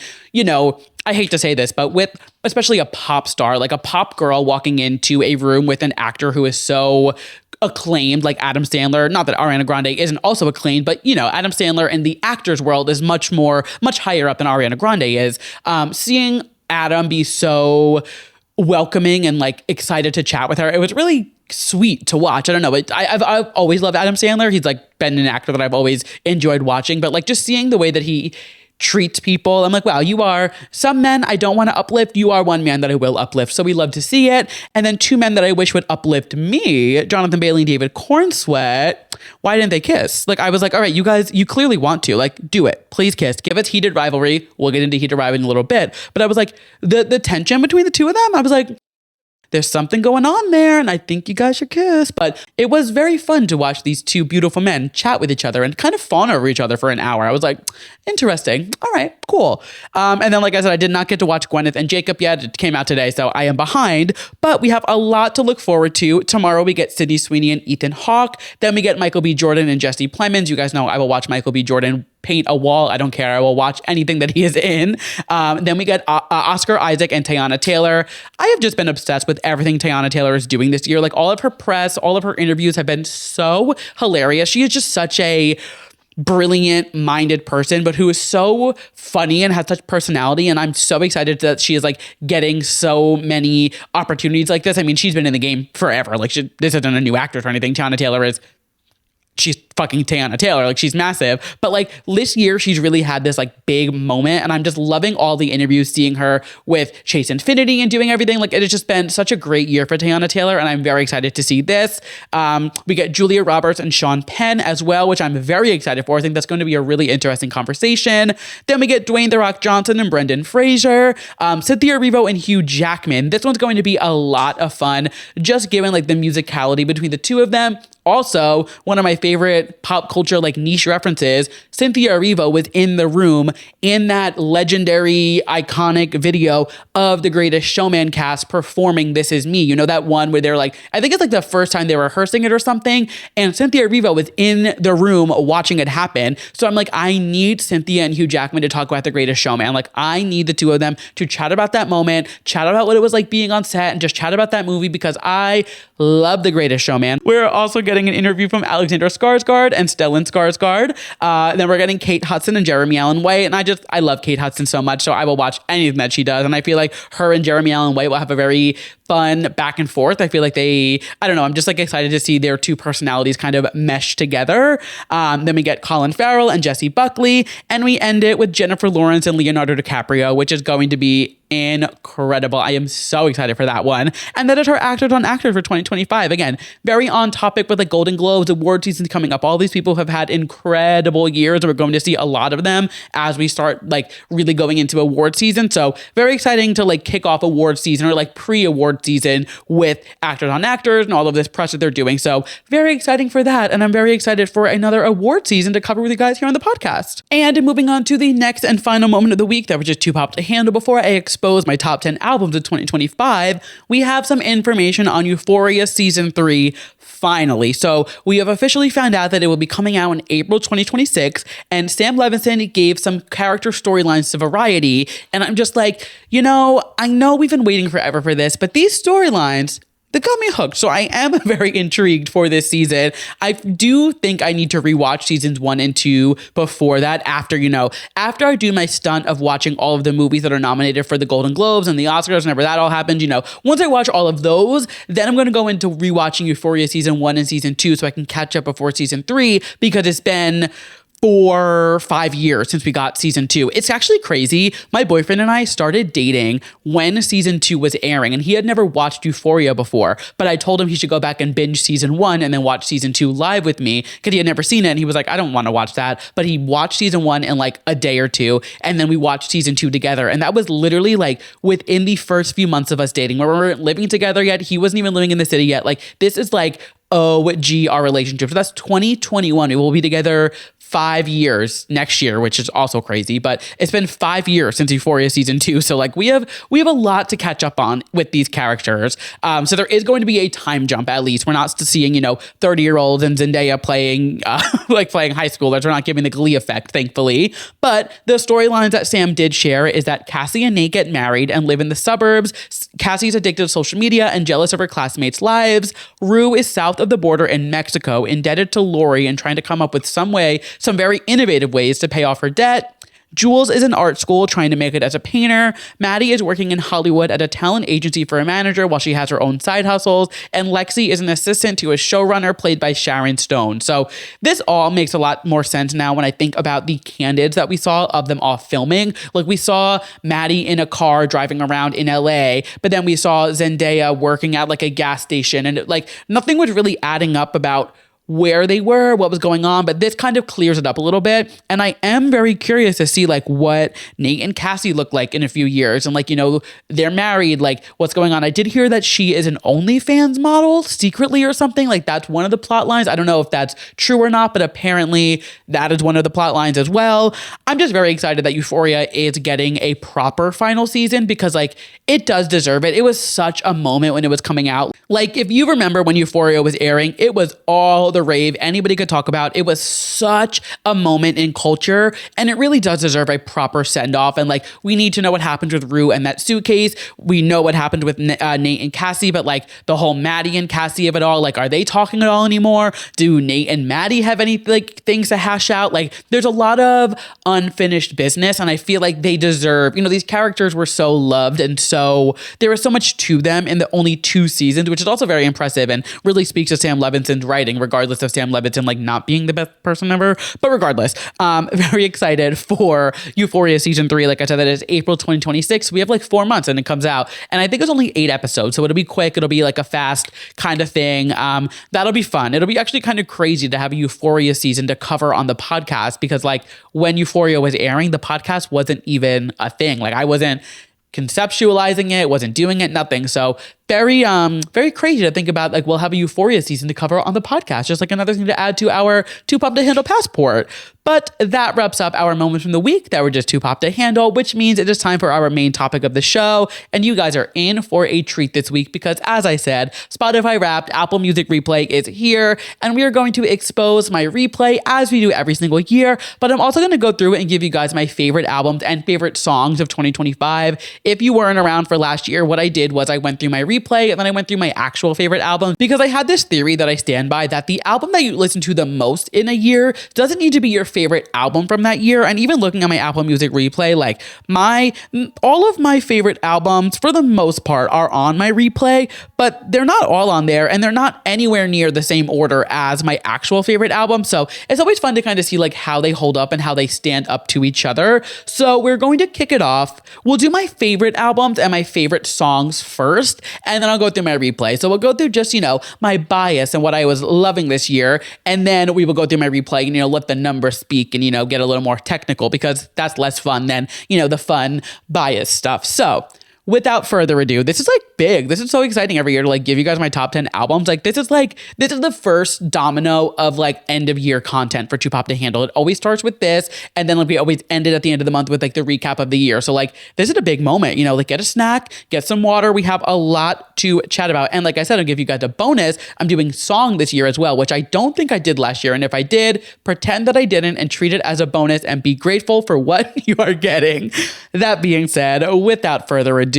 I hate to say this, but with especially a pop star, like a pop girl walking into a room with an actor who is so acclaimed like Adam Sandler, not that Ariana Grande isn't also acclaimed, but Adam Sandler in the actor's world is much higher up than Ariana Grande is. Seeing Adam be so welcoming and like excited to chat with her, it was really sweet to watch. I don't know, I've always loved Adam Sandler. He's like been an actor that I've always enjoyed watching, but like just seeing the way that he treats people, I'm like, wow, you are some men I don't want to uplift. You are one man that I will uplift. So we love to see it. And then two men that I wish would uplift me, Jonathan Bailey and David Cornsweet. Why didn't they kiss? Like, I was like, all right, you guys, you clearly want to, like, do it. Please kiss. Give us Heated Rivalry. We'll get into Heated Rivalry in a little bit. But I was like, the tension between the two of them, I was like, there's something going on there, and I think you guys should kiss. But it was very fun to watch these two beautiful men chat with each other and kind of fawn over each other for an hour. I was like, interesting. All right, cool. And then, like I said, I did not get to watch Gwyneth and Jacob yet. It came out today, so I am behind. But we have a lot to look forward to. Tomorrow, we get Sydney Sweeney and Ethan Hawke. Then we get Michael B. Jordan and Jesse Plemons. You guys know I will watch Michael B. Jordan paint a wall. I don't care. I will watch anything that he is in. Then we get Oscar Isaac and Teyana Taylor. I have just been obsessed with everything Teyana Taylor is doing this year. Like, all of her press, all of her interviews have been so hilarious. She is just such a brilliant minded person, but who is so funny and has such personality. And I'm so excited that she is like getting so many opportunities like this. I mean, she's been in the game forever. Like, this isn't a new actress or anything. Teyana Taylor is she's fucking Teyana Taylor, like she's massive. But like this year, she's really had this like big moment, and I'm just loving all the interviews, seeing her with Chase Infinity and doing everything. Like it has just been such a great year for Teyana Taylor, and I'm very excited to see this. We get Julia Roberts and Sean Penn as well, which I'm very excited for. I think that's going to be a really interesting conversation. Then we get Dwayne "The Rock" Johnson and Brendan Fraser, Cynthia Erivo and Hugh Jackman. This one's going to be a lot of fun, just given like the musicality between the two of them. Also, one of my favorite pop culture like niche references, Cynthia Erivo was in the room in that legendary iconic video of The Greatest Showman cast performing This Is Me. You know, that one where they're like, I think it's like the first time they were rehearsing it or something, and Cynthia Erivo was in the room watching it happen. So I'm like, I need Cynthia and Hugh Jackman to talk about The Greatest Showman. Like I need the two of them to chat about that moment, chat about what it was like being on set, and just chat about that movie, because I love The Greatest Showman. We're also getting an interview from Alexander Skarsgård and Stellan Skarsgård. Then we're getting Kate Hudson and Jeremy Allen White. And I love Kate Hudson so much, so I will watch anything that she does. And I feel like her and Jeremy Allen White will have a very fun back and forth. I feel like I don't know, I'm just like excited to see their two personalities kind of mesh together. Then we get Colin Farrell and Jessie Buckley. And we end it with Jennifer Lawrence and Leonardo DiCaprio, which is going to be incredible. I am so excited for that one. And that is our Actors on Actors for 2025. Again, very on topic with the Golden Globes, award season coming up. All these people have had incredible years. We're going to see a lot of them as we start like really going into award season. So very exciting to like kick off award season or like pre-award season with Actors on Actors and all of this press that they're doing. So very exciting for that. And I'm very excited for another award season to cover with you guys here on the podcast. And moving on to the next and final moment of the week that was just too pop to handle before I expose my top 10 albums of 2025, we have some information on Euphoria Season 3 finally. So we have officially found out that it will be coming out in April 2026, and Sam Levinson gave some character storylines to Variety, and I'm just like, you know, I know we've been waiting forever for this, but these storylines, they got me hooked. So I am very intrigued for this season. I do think I need to rewatch seasons 1 and 2 before that, after I do my stunt of watching all of the movies that are nominated for the Golden Globes and the Oscars, whenever that all happens, once I watch all of those, then I'm going to go into rewatching Euphoria season 1 and season 2 so I can catch up before season 3, because it's been 4-5 years since we got season 2. It's actually crazy. My boyfriend and I started dating when season 2 was airing, and he had never watched Euphoria before, but I told him he should go back and binge season 1 and then watch season 2 live with me, because he had never seen it, and he was like, I don't want to watch that. But he watched season 1 in like a day or two, and then we watched season 2 together. And that was literally like within the first few months of us dating, where we weren't living together yet. He wasn't even living in the city yet. Like, this is like OG our relationship. So that's 2021. We will be together 5 years next year, which is also crazy, but it's been 5 years since Euphoria season 2. So like we have a lot to catch up on with these characters. So there is going to be a time jump, at least. We're not seeing, 30-year-olds and Zendaya playing playing high schoolers. We're not giving the Glee effect, thankfully. But the storylines that Sam did share is that Cassie and Nate get married and live in the suburbs. Cassie's addicted to social media and jealous of her classmates' lives. Rue is south of the border in Mexico, indebted to Lori and trying to come up with some very innovative ways to pay off her debt. Jules is in art school trying to make it as a painter. Maddie is working in Hollywood at a talent agency for a manager while she has her own side hustles. And Lexi is an assistant to a showrunner played by Sharon Stone. So this all makes a lot more sense now when I think about the candids that we saw of them all filming. Like, we saw Maddie in a car driving around in LA, but then we saw Zendaya working at like a gas station, and nothing was really adding up about where they were, what was going on, but this kind of clears it up a little bit. And I am very curious to see what Nate and Cassie look like in a few years. And they're married, what's going on. I did hear that she is an OnlyFans model secretly or something. That's one of the plot lines. I don't know if that's true or not, but apparently that is one of the plot lines as well. I'm just very excited that Euphoria is getting a proper final season, because it does deserve it. It was such a moment when it was coming out. If you remember when Euphoria was airing, it was all the rave anybody could talk about. It was such a moment in culture, and it really does deserve a proper send-off. And we need to know what happened with Rue and that suitcase. We know what happened with Nate and Cassie, but the whole Maddie and Cassie of it all, are they talking at all anymore? Do Nate and Maddie have any things to hash out? There's a lot of unfinished business, and I feel like they deserve, these characters were so loved, and so there was so much to them in the only 2 seasons, which is also very impressive and really speaks to Sam Levinson's writing, regardless regardless of Sam Levinson like not being the best person ever. But regardless, very excited for Euphoria season 3. Like I said, that is April 2026. We have like 4 months and it comes out. And I think it's only 8 episodes. So it'll be quick. It'll be like a fast kind of thing. That'll be fun. It'll be actually kind of crazy to have a Euphoria season to cover on the podcast, because like when Euphoria was airing, the podcast wasn't even a thing. Like I wasn't conceptualizing it, wasn't doing it, nothing. So very crazy to think about, like we'll have a Euphoria season to cover on the podcast, just like another thing to add to our Too Pop to Handle passport. But that wraps up our moments from the week that were just too pop to handle, which means it is time for our main topic of the show. And you guys are in for a treat this week because, as I said, Spotify Wrapped Apple Music Replay is here, and we are going to expose my replay as we do every single year. But I'm also going to go through and give you guys my favorite albums and favorite songs of 2025. If you weren't around for last year, what I did was I went through my replay and then I went through my actual favorite albums, because I had this theory that I stand by, that the album that you listen to the most in a year doesn't need to be your favorite album from that year. And even looking at my Apple Music Replay, like all of my favorite albums for the most part are on my replay, but they're not all on there and they're not anywhere near the same order as my actual favorite album. So it's always fun to kind of see like how they hold up and how they stand up to each other. So we're going to kick it off. We'll do my favorite albums and my favorite songs first, and then I'll go through my replay. So we'll go through just, my bias and what I was loving this year. And then we will go through my replay and, let the numbers speak and, get a little more technical, because that's less fun than, the fun bias stuff. So without further ado, this is like big. This is so exciting every year to like give you guys my top 10 albums. Like this is the first domino of like end of year content for Too Pop to Handle. It always starts with this, and then like we always end it at the end of the month with like the recap of the year. So like this is a big moment, like get a snack, get some water. We have a lot to chat about. And like I said, I'll give you guys a bonus. I'm doing song this year as well, which I don't think I did last year. And if I did, pretend that I didn't and treat it as a bonus and be grateful for what you are getting. That being said, without further ado,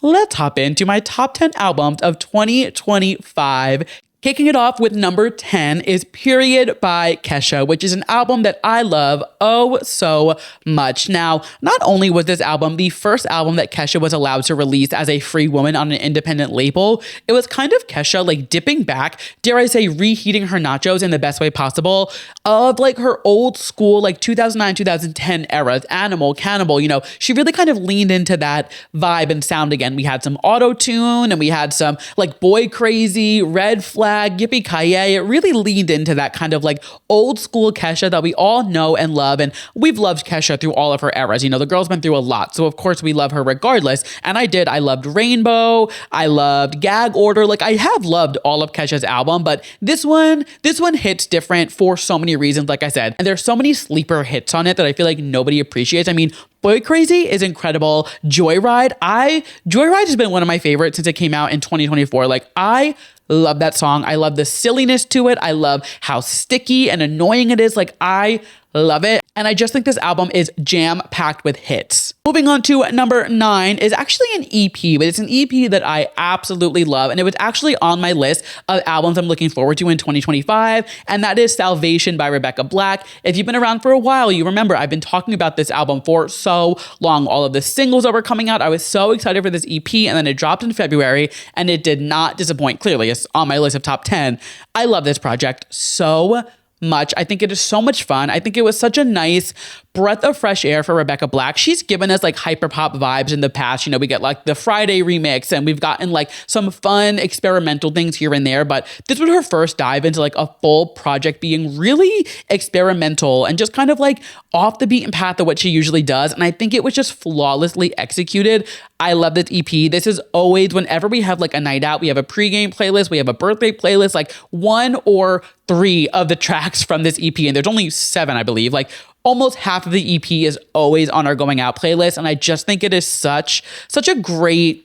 let's hop into my top 10 albums of 2025. Kicking it off with number 10 is Period by Kesha, which is an album that I love oh so much. Now, not only was this album the first album that Kesha was allowed to release as a free woman on an independent label, it was kind of Kesha like dipping back, dare I say reheating her nachos in the best way possible, of like her old school like 2009, 2010 eras, Animal, Cannibal, she really kind of leaned into that vibe and sound again. We had some auto-tune and we had some like Boy Crazy, Red Flag, Yippee-Ki-Yay. It really leaned into that kind of like old school Kesha that we all know and love. And we've loved Kesha through all of her eras. The girl's been through a lot. So of course we love her regardless. And I loved Rainbow. I loved Gag Order. Like I have loved all of Kesha's album, but this one hits different for so many reasons, like I said. And there's so many sleeper hits on it that I feel like nobody appreciates. I mean, Boy Crazy is incredible. Joyride has been one of my favorites since it came out in 2024. Like I love that song. I love the silliness to it. I love how sticky and annoying it is. Like I love it. And I just think this album is jam-packed with hits. Moving on to number 9 is actually an EP, but it's an EP that I absolutely love. And it was actually on my list of albums I'm looking forward to in 2025. And that is Salvation by Rebecca Black. If you've been around for a while, you remember I've been talking about this album for so long. All of the singles that were coming out, I was so excited for this EP. And then it dropped in February and it did not disappoint. Clearly, it's on my list of top 10. I love this project so much. I think it is so much fun. I think it was such a nice breath of fresh air for Rebecca Black. She's given us like hyperpop vibes in the past. We get like the Friday remix and we've gotten like some fun experimental things here and there, but this was her first dive into like a full project being really experimental and just kind of like off the beaten path of what she usually does. And I think it was just flawlessly executed. I love this EP. This is always, whenever we have like a night out, we have a pregame playlist, we have a birthday playlist, like 1 or 3 of the tracks from this EP. And there's only 7, I believe. Like almost half of the EP is always on our going out playlist. And I just think it is such a great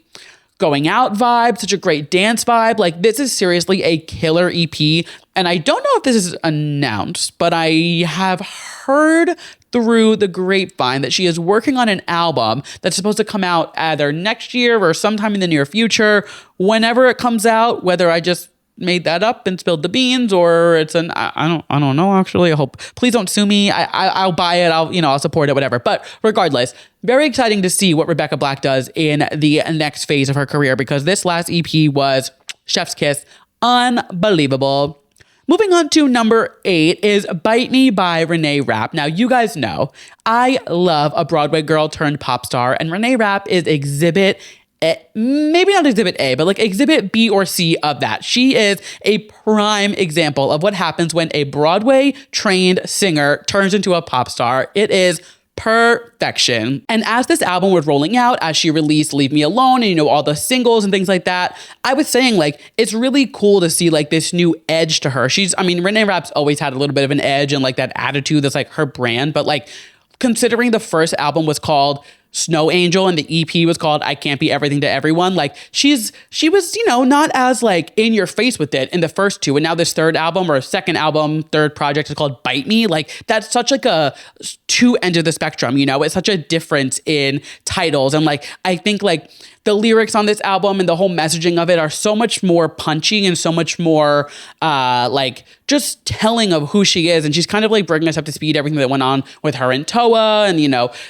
going out vibe, such a great dance vibe. Like this is seriously a killer EP. And I don't know if this is announced, but I have heard through the grapevine that she is working on an album that's supposed to come out either next year or sometime in the near future. Whenever it comes out, whether I just made that up and spilled the beans or it's I don't know actually. I hope, please don't sue me. I'll buy it. I'll support it, whatever. But regardless, very exciting to see what Rebecca Black does in the next phase of her career, because this last EP was chef's kiss, unbelievable. Moving on to number 8 is Bite Me by Renee Rapp. Now, you guys know I love a Broadway girl turned pop star, and Renee Rapp is exhibit maybe not exhibit A, but like exhibit B or C of that. She is a prime example of what happens when a Broadway trained singer turns into a pop star. It is perfection. And as this album was rolling out, as she released Leave Me Alone and, all the singles and things like that, I was saying like, it's really cool to see like this new edge to her. Renee Rapp's always had a little bit of an edge and like that attitude that's like her brand, but like considering the first album was called Snow Angel and the EP was called I Can't Be Everything to Everyone, like she was, not as like in your face with it in the first two. And now this third project is called Bite Me. Like that's such like a two ends of the spectrum, it's such a difference in titles. And like, I think like the lyrics on this album and the whole messaging of it are so much more punchy and so much more like just telling of who she is. And she's kind of like bringing us up to speed, everything that went on with her and Toa. And,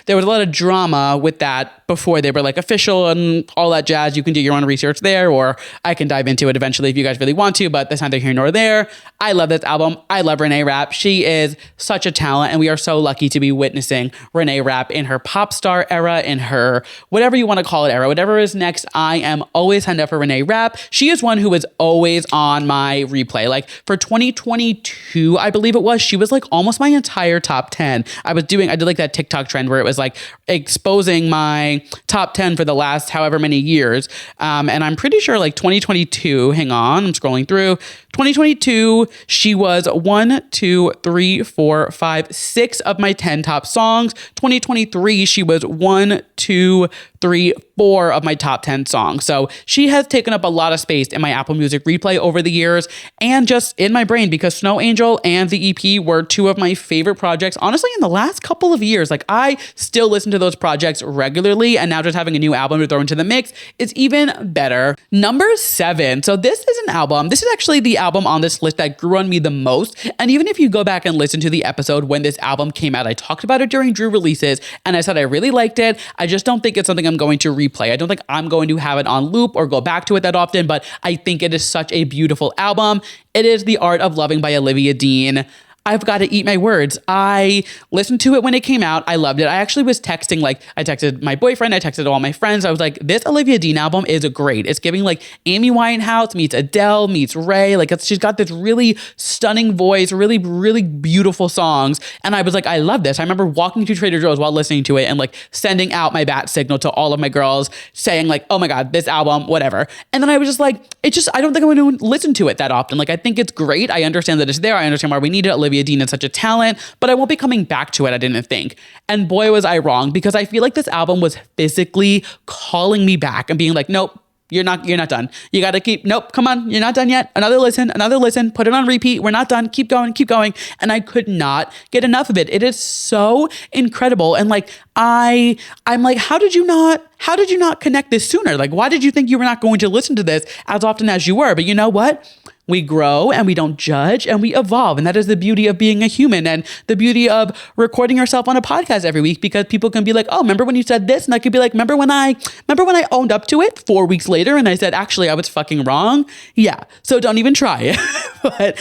there was a lot of drama with that before they were like official and all that jazz. You can do your own research there, or I can dive into it eventually if you guys really want to, but that's neither here nor there. I love this album. I love Renee Rapp. She is such a talent, and we are so lucky to be witnessing Renee Rapp in her pop star era, in her whatever you want to call it era, whatever is next. I am always signed up for Renee Rapp. She is one who is always on my replay. Like for 2022, I believe it was, she was like almost my entire top 10. I did like that TikTok trend where it was like exposing my top 10 for the last however many years. And I'm pretty sure like 2022, hang on, I'm scrolling through. 2022, she was 1, 2, 3, 4, 5, 6 of my 10 top songs. 2023, she was 1, 2, 3, 4 of my top 10 songs. So she has taken up a lot of space in my Apple Music replay over the years and just in my brain, because Snow Angel and the EP were two of my favorite projects, honestly, in the last couple of years. Like I still listen to those projects regularly, and now just having a new album to throw into the mix is even better. Number 7. So this is actually the album on this list that grew on me the most. And even if you go back and listen to the episode when this album came out, I talked about it during Drew releases, and I said I really liked it. I just don't think it's something I'm going to replay. I don't think I'm going to have it on loop or go back to it that often, but I think it is such a beautiful album. It is The Art of Loving by Olivia Dean. I've got to eat my words. I listened to it when it came out. I loved it. I actually was texting, I texted my boyfriend, I texted all my friends. I was like, this Olivia Dean album is great. It's giving like Amy Winehouse meets Adele meets Ray. She's got this really stunning voice, really, really beautiful songs. And I was like, I love this. I remember walking to Trader Joe's while listening to it and like sending out my bat signal to all of my girls saying like, oh my God, this album, whatever. And then I was just like, I don't think I'm going to listen to it that often. Like, I think it's great. I understand that it's there. I understand why we need it. Olivia Dean is such a talent, but I won't be coming back to it, I didn't think. And boy, was I wrong, because I feel like this album was physically calling me back and being like, nope, you're not done. You got to nope, come on, you're not done yet. Another listen, put it on repeat. We're not done. Keep going. And I could not get enough of it. It is so incredible. And like, I'm like, how did you not connect this sooner? Like, why did you think you were not going to listen to this as often as you were? But you know what? We grow and we don't judge and we evolve. And that is the beauty of being a human and the beauty of recording yourself on a podcast every week, because people can be like, oh, remember when you said this? And I could be like, remember when I owned up to it 4 weeks later and I said, actually, I was fucking wrong. Yeah. So don't even try it. But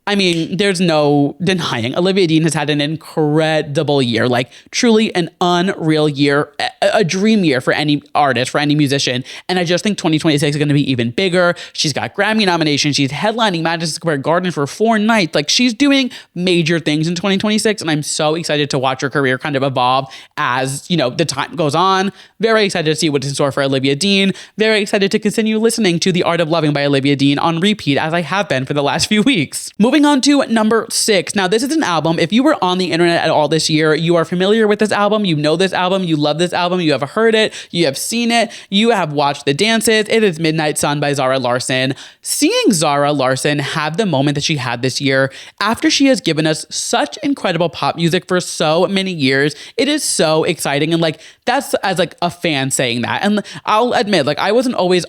I mean, there's no denying Olivia Dean has had an incredible year, like truly an unreal year, a dream year for any artist, for any musician. And I just think 2026 is going to be even bigger. She's got Grammy nominations. She's headlining Madison Square Garden for 4 nights. Like, she's doing major things in 2026. And I'm so excited to watch her career kind of evolve as, the time goes on. Very excited to see what's in store for Olivia Dean. Very excited to continue listening to The Art of Loving by Olivia Dean on repeat, as I have been for the last few weeks. Moving on to number 6. Now, this is an album. If you were on the internet at all this year, you are familiar with this album. You know this album. You love this album. You have heard it. You have seen it. You have watched the dances. It is Midnight Sun by Zara Larsson. Seeing Zara Larsson have the moment that she had this year, after she has given us such incredible pop music for so many years, it is so exciting. And like, that's as like a fan saying that. And I'll admit, like, I wasn't always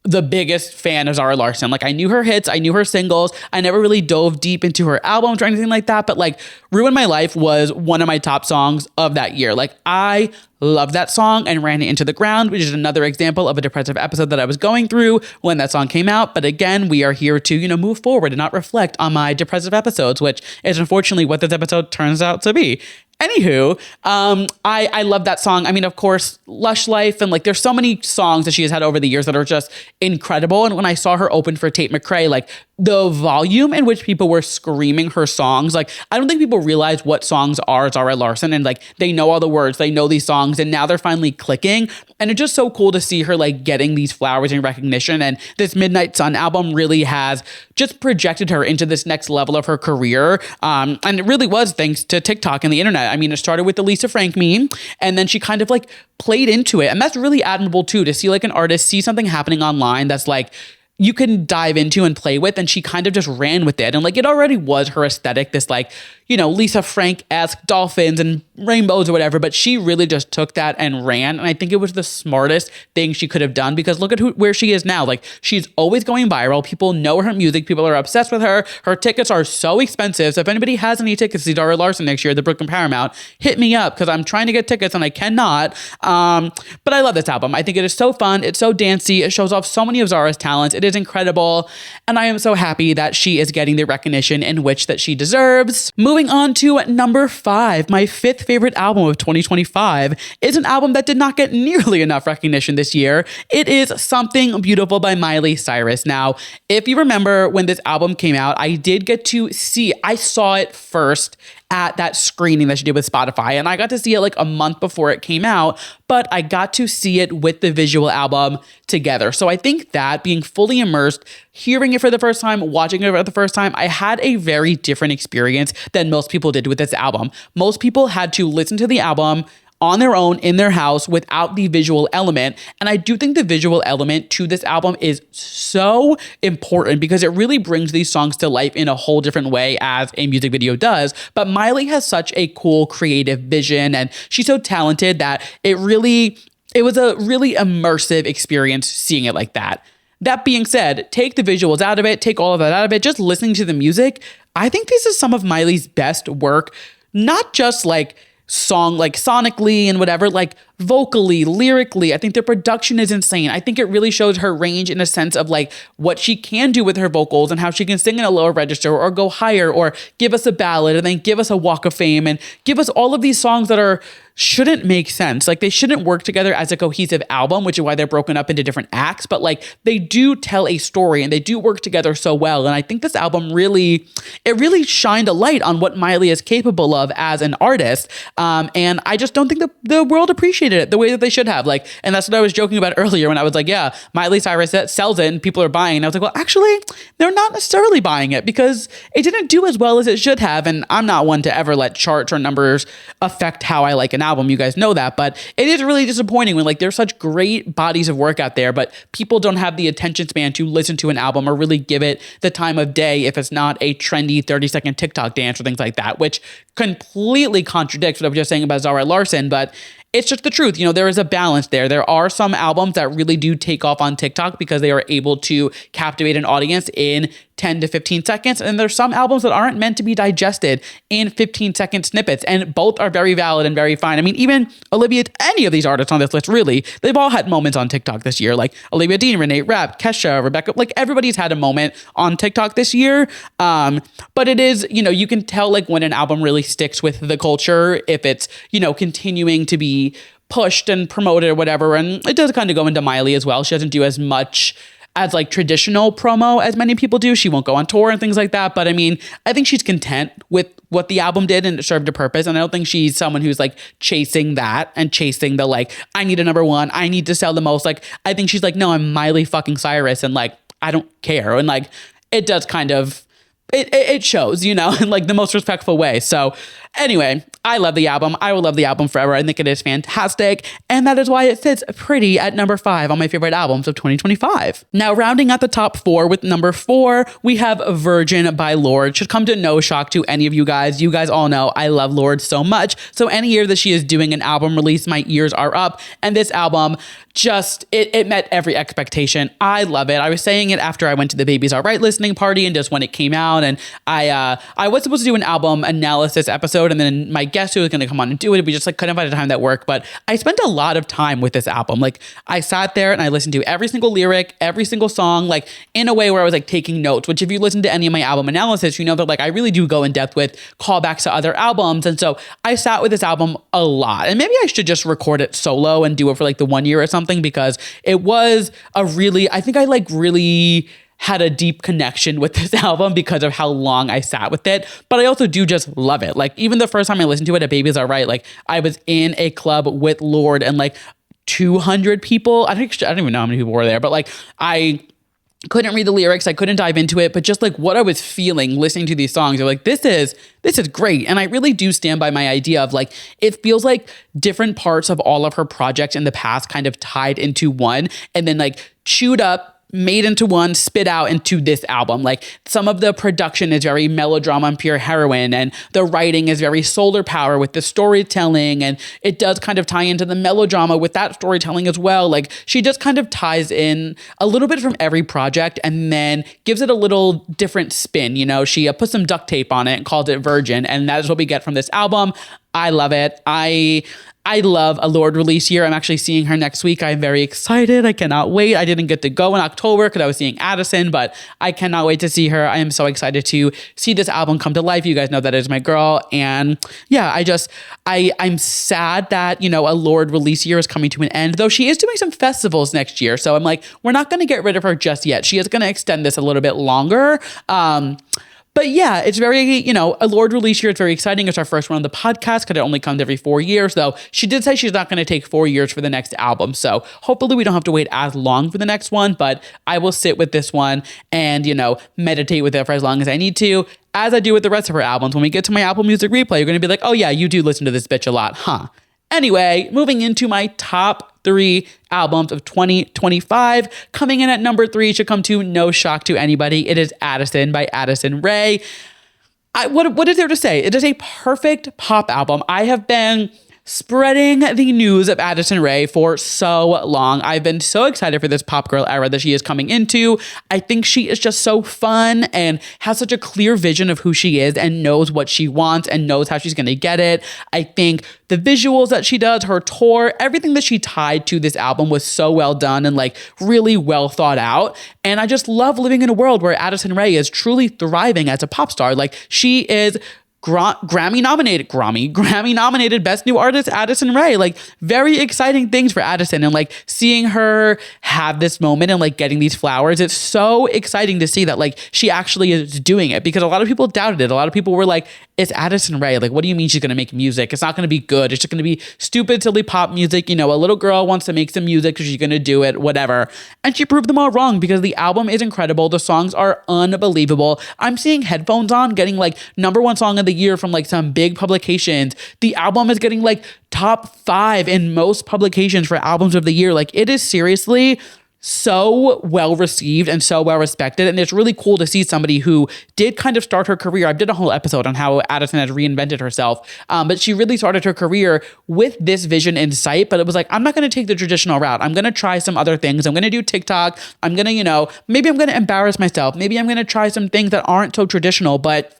the biggest fan of Zara Larsson. Like I knew her hits, I knew her singles. I never really dove deep into her albums or anything like that. But like Ruin My Life was one of my top songs of that year. Like I loved that song and ran it into the ground, which is another example of a depressive episode that I was going through when that song came out. But again, we are here to, move forward and not reflect on my depressive episodes, which is unfortunately what this episode turns out to be. Anywho, I love that song. I mean, of course, Lush Life, and like there's so many songs that she has had over the years that are just incredible. And when I saw her open for Tate McRae, like the volume in which people were screaming her songs, like I don't think people realize what songs are Zara Larsson, and like they know all the words, they know these songs, and now they're finally clicking. And it's just so cool to see her like getting these flowers and recognition. And this Midnight Sun album really has just projected her into this next level of her career. And it really was thanks to TikTok and the internet. I mean, it started with the Lisa Frank meme, and then she kind of like played into it. And that's really admirable too, to see like an artist see something happening online that's like, you can dive into and play with, and she kind of just ran with it. And like, it already was her aesthetic, this like, Lisa Frank-esque dolphins and rainbows or whatever, but she really just took that and ran. And I think it was the smartest thing she could have done, because look at where she is now. Like she's always going viral. People know her music. People are obsessed with her. Her tickets are so expensive. So if anybody has any tickets to see Zara Larsson next year at the Brooklyn Paramount, hit me up, because I'm trying to get tickets and I cannot. But I love this album. I think it is so fun. It's so dancey. It shows off so many of Zara's talents. It is incredible. And I am so happy that she is getting the recognition in which that she deserves. Moving on to number 5, my 5th favorite album of 2025 is an album that did not get nearly enough recognition this year. It is Something Beautiful by Miley Cyrus. Now, if you remember when this album came out, I saw it first at that screening that she did with Spotify, and I got to see it like a month before it came out, but I got to see it with the visual album together. So I think that being fully immersed, hearing it for the first time, watching it for the first time, I had a very different experience than most people did with this album. Most people had to listen to the album on their own in their house without the visual element. And I do think the visual element to this album is so important, because it really brings these songs to life in a whole different way as a music video does. But Miley has such a cool creative vision, and she's so talented that it was a really immersive experience seeing it like that. That being said, take the visuals out of it, take all of that out of it, just listening to the music. I think this is some of Miley's best work, not just like sonically and whatever, like vocally, lyrically. I think the production is insane. I think it really shows her range in a sense of like what she can do with her vocals and how she can sing in a lower register or go higher or give us a ballad and then give us a Walk of Fame and give us all of these songs that shouldn't make sense. Like they shouldn't work together as a cohesive album, which is why they're broken up into different acts, but like they do tell a story and they do work together so well. And I think this album really shined a light on what Miley is capable of as an artist. And I just don't think the world appreciated it the way that they should have. Like, and that's what I was joking about earlier when I was like, yeah, Miley Cyrus sells it and people are buying. And I was like, well, actually, they're not necessarily buying it because it didn't do as well as it should have. And I'm not one to ever let charts or numbers affect how I like an album. You guys know that, but it is really disappointing when like there's such great bodies of work out there, but people don't have the attention span to listen to an album or really give it the time of day if it's not a trendy 30-second TikTok dance or things like that, which completely contradicts what I was just saying about Zara Larsson. But it's just the truth. There is a balance there. There are some albums that really do take off on TikTok because they are able to captivate an audience in 10 to 15 seconds. And there's some albums that aren't meant to be digested in 15-second snippets. And both are very valid and very fine. I mean, even Olivia, any of these artists on this list, really, they've all had moments on TikTok this year. Like Olivia Dean, Renee Rapp, Kesha, Rebecca, like everybody's had a moment on TikTok this year. But it is, you can tell like when an album really sticks with the culture, if it's, continuing to be pushed and promoted or whatever. And it does kind of go into Miley as well. She doesn't do as much as like traditional promo as many people do. She won't go on tour and things like that. But I mean, I think she's content with what the album did and it served a purpose. And I don't think she's someone who's like chasing that and chasing the like, I need a number one, I need to sell the most. Like, I think she's like, no, I'm Miley fucking Cyrus and like, I don't care. And like, it does kind of, it shows, in like the most respectful way. So Anyway, I love the album. I will love the album forever. I think it is fantastic. And that is why it sits pretty at number 5 on my favorite albums of 2025. Now, rounding out the top 4 with number 4, we have Virgin by Lorde. Should come to no shock to any of you guys. You guys all know I love Lorde so much. So any year that she is doing an album release, my ears are up. And this album just, it met every expectation. I love it. I was saying it after I went to the Babies Are Right listening party and just when it came out. And I was supposed to do an album analysis episode, and then my guest who was going to come on and do it, we just like couldn't find a time that worked. But I spent a lot of time with this album. Like I sat there and I listened to every single lyric, every single song, like in a way where I was like taking notes, which if you listen to any of my album analysis, you know that like I really do go in depth with callbacks to other albums. And so I sat with this album a lot, and maybe I should just record it solo and do it for like the 1 year or something, because it was a really, I think I like really had a deep connection with this album because of how long I sat with it. But I also do just love it. Like even the first time I listened to it at Babies Are Right, like I was in a club with Lorde and like 200 people. I don't even know how many people were there, but like I couldn't read the lyrics. I couldn't dive into it, but just like what I was feeling listening to these songs, I'm like, this is great. And I really do stand by my idea of like, it feels like different parts of all of her projects in the past kind of tied into one and then like chewed up, made into one, spit out into this album. Like some of the production is very melodrama and pure heroine, and the writing is very solar power with the storytelling, and it does kind of tie into the melodrama with that storytelling as well. Like she just kind of ties in a little bit from every project and then gives it a little different spin. You know, she put some duct tape on it and called it Virgin, and that is what we get from this album. I love it. I love a Lorde release year. I'm actually seeing her next week. I'm very excited. I cannot wait. I didn't get to go in October because I was seeing Addison, but I cannot wait to see her. I am so excited to see this album come to life. You guys know that is my girl. And yeah, I'm sad that, you know, a Lorde release year is coming to an end, though she is doing some festivals next year. So I'm like, we're not going to get rid of her just yet. She is going to extend this a little bit longer. But yeah, it's very, you know, a Lorde release year. It's very exciting. It's our first one on the podcast because it only comes every 4 years, though. She did say she's not going to take 4 years for the next album. So hopefully we don't have to wait as long for the next one, but I will sit with this one and, you know, meditate with it for as long as I need to, as I do with the rest of her albums. When we get to my Apple Music replay, you're going to be like, oh yeah, you do listen to this bitch a lot, huh? Anyway, moving into my top 3 albums of 2025. Coming in at number 3 should come to no shock to anybody. It is Addison by Addison Rae. What is there to say? It is a perfect pop album. I have been spreading the news of Addison Rae for so long. I've been so excited for this pop girl era that she is coming into. I think she is just so fun and has such a clear vision of who she is and knows what she wants and knows how she's going to get it. I think the visuals that she does, her tour, everything that she tied to this album was so well done and like really well thought out. And I just love living in a world where Addison Rae is truly thriving as a pop star. Like she is Grammy nominated Best New Artist Addison Rae. Like very exciting things for Addison, and like seeing her have this moment and like getting these flowers, it's so exciting to see that like she actually is doing it, because a lot of people doubted it. A lot of people were like, it's Addison Rae. Like, what do you mean she's going to make music? It's not going to be good. It's just going to be stupid, silly pop music. You know, a little girl wants to make some music because she's going to do it, whatever. And she proved them all wrong, because the album is incredible. The songs are unbelievable. I'm seeing Headphones On getting like #1 song of the year from like some big publications. The album is getting like top 5 in most publications for albums of the year. Like it is seriously so well received and so well respected. And it's really cool to see somebody who did kind of start her career. I did a whole episode on how Addison has reinvented herself. But she really started her career with this vision in sight. But it was like, I'm not going to take the traditional route. I'm going to try some other things. I'm going to do TikTok. I'm going to, you know, maybe I'm going to embarrass myself. Maybe I'm going to try some things that aren't so traditional. But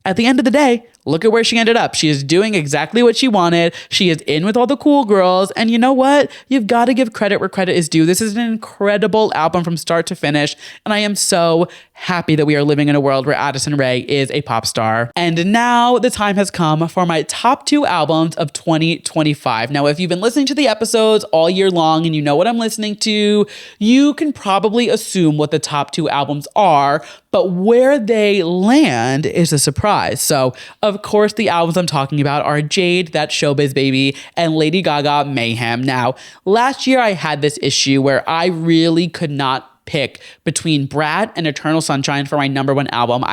at the end of the day, look at where she ended up. She is doing exactly what she wanted. She is in with all the cool girls. And you know what? You've got to give credit where credit is due. This is an incredible album from start to finish. And I am so happy that we are living in a world where Addison Rae is a pop star. And now the time has come for my top 2 albums of 2025. Now, if you've been listening to the episodes all year long and you know what I'm listening to, you can probably assume what the top 2 albums are, but where they land is a surprise. So, of course, the albums I'm talking about are Jade, That Showbiz Baby, and Lady Gaga, Mayhem. Now, last year I had this issue where I really could not pick between Brat and Eternal Sunshine for my number one album.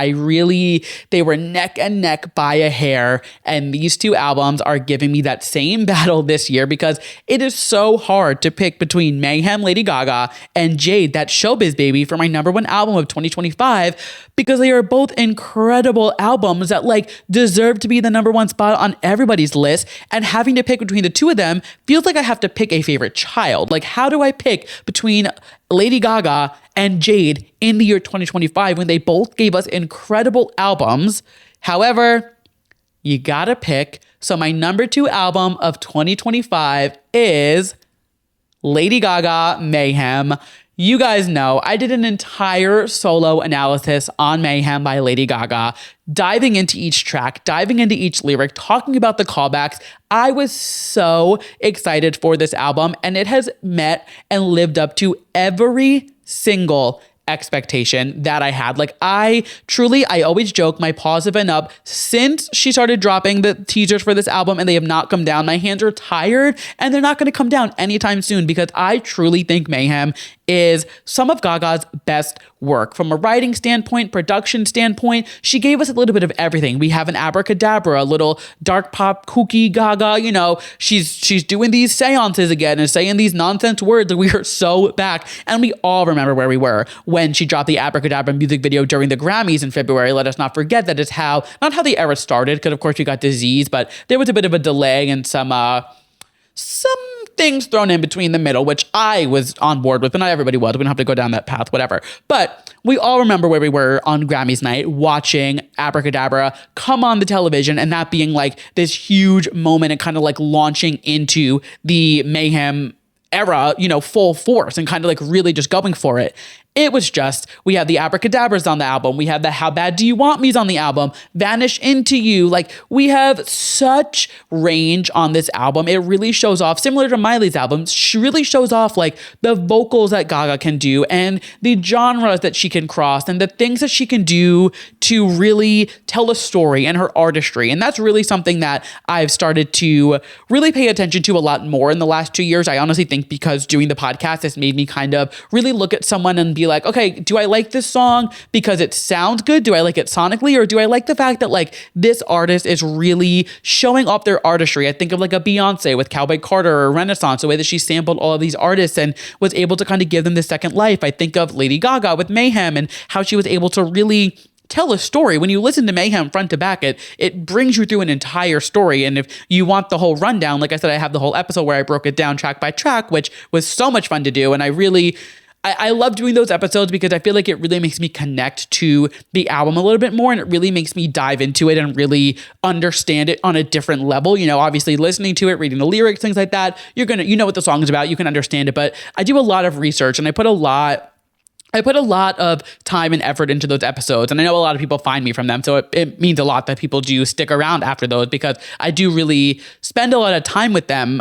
They were neck and neck by a hair. And these two albums are giving me that same battle this year because it is so hard to pick between Mayhem, Lady Gaga, and Jade, That Showbiz Baby, for my number one album of 2025, because they are both incredible albums that like deserve to be the number one spot on everybody's list. And having to pick between the two of them feels like I have to pick a favorite child. Like, how do I pick between Lady Gaga and Jade in the year 2025 when they both gave us incredible albums? However, you gotta pick. So my number two album of 2025 is Lady Gaga, Mayhem. You guys know I did an entire solo analysis on Mayhem by Lady Gaga, diving into each track, diving into each lyric, talking about the callbacks. I was so excited for this album, and it has met and lived up to every single expectation that I had. Like, I always joke, my paws have been up since she started dropping the teasers for this album, and they have not come down. My hands are tired, and they're not going to come down anytime soon, because I truly think Mayhem is some of Gaga's best work. From a writing standpoint, production standpoint, she gave us a little bit of everything. We have an abracadabra, a little dark pop kooky Gaga, you know, she's doing these seances again and saying these nonsense words, and we are so back. And we all remember where we were when she dropped the abracadabra music video during the Grammys in February. Let us not forget that is not how the era started, because of course we got disease, but there was a bit of a delay and some things thrown in between the middle, which I was on board with, but not everybody was. We don't have to go down that path, whatever. But we all remember where we were on Grammys night watching Abracadabra come on the television, and that being like this huge moment and kind of like launching into the Mayhem era, you know, full force and kind of like really just going for it. It was just, we had the Abracadabras on the album. We had the How Bad Do You Want Me's on the album. Vanish Into You. Like, we have such range on this album. It really shows off, similar to Miley's album, she really shows off like the vocals that Gaga can do and the genres that she can cross and the things that she can do to really tell a story and her artistry. And that's really something that I've started to really pay attention to a lot more in the last 2 years. I honestly think because doing the podcast has made me kind of really look at someone and be like, okay, do I like this song because it sounds good? Do I like it sonically? Or do I like the fact that like this artist is really showing off their artistry? I think of like a Beyonce with Cowboy Carter or Renaissance, the way that she sampled all of these artists and was able to kind of give them this second life. I think of Lady Gaga with Mayhem and how she was able to really tell a story. When you listen to Mayhem front to back, it brings you through an entire story. And if you want the whole rundown, like I said, I have the whole episode where I broke it down track by track, which was so much fun to do. And I love doing those episodes because I feel like it really makes me connect to the album a little bit more, and it really makes me dive into it and really understand it on a different level. You know, obviously listening to it, reading the lyrics, things like that, you know what the song is about, you can understand it. But I do a lot of research, and I put a lot of time and effort into those episodes. And I know a lot of people find me from them. So it means a lot that people do stick around after those, because I do really spend a lot of time with them.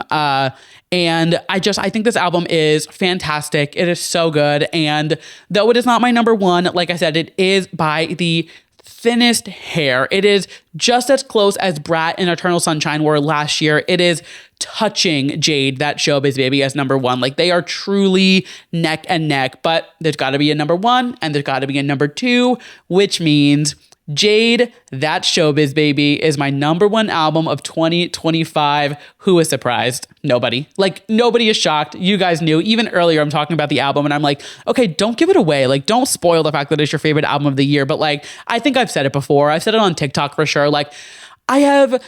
And I think this album is fantastic. It is so good. And though it is not my number one, like I said, it is by the thinnest hair. It is just as close as Brat and Eternal Sunshine were last year. It is touching Jade, That Showbiz Baby, as number one. Like, they are truly neck and neck, but there's got to be a number one and there's got to be a number two, which means Jade, That Showbiz Baby is my number one album of 2025. Who is surprised? Nobody. Like, nobody is shocked. You guys knew. Even earlier, I'm talking about the album and I'm like, okay, don't give it away. Like, don't spoil the fact that it's your favorite album of the year. But like, I think I've said it before. I've said it on TikTok for sure. Like, I have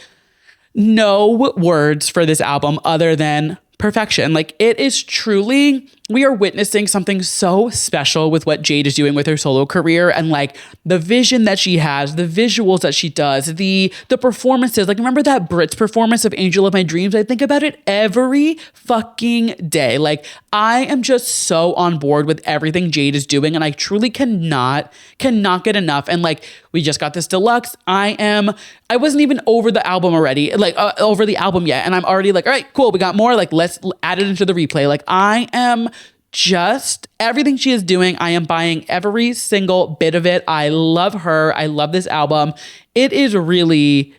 no words for this album other than perfection. Like, it is truly, we are witnessing something so special with what Jade is doing with her solo career, and like the vision that she has, the visuals that she does, the performances. Like, remember that Brits performance of Angel of My Dreams? I think about it every fucking day. Like, I am just so on board with everything Jade is doing, and I truly cannot get enough. And like, we just got this deluxe. I wasn't even over the album already, like over the album yet. And I'm already like, all right, cool. We got more. Like, let's add it into the replay. Like, I am just everything she is doing. I am buying every single bit of it. I love her. I love this album. It is really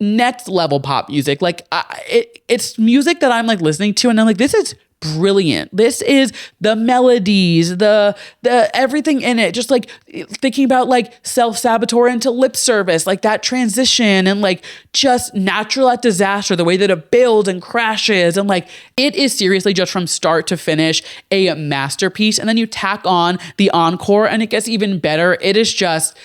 next level pop music. Like, it's music that I'm like listening to and I'm like, this is brilliant. This is the melodies, the everything in it, just like thinking about like self-saboteur into lip service, like that transition, and like just Natural at Disaster, the way that it builds and crashes. And like, it is seriously just from start to finish a masterpiece. And then you tack on the encore and it gets even better. It is just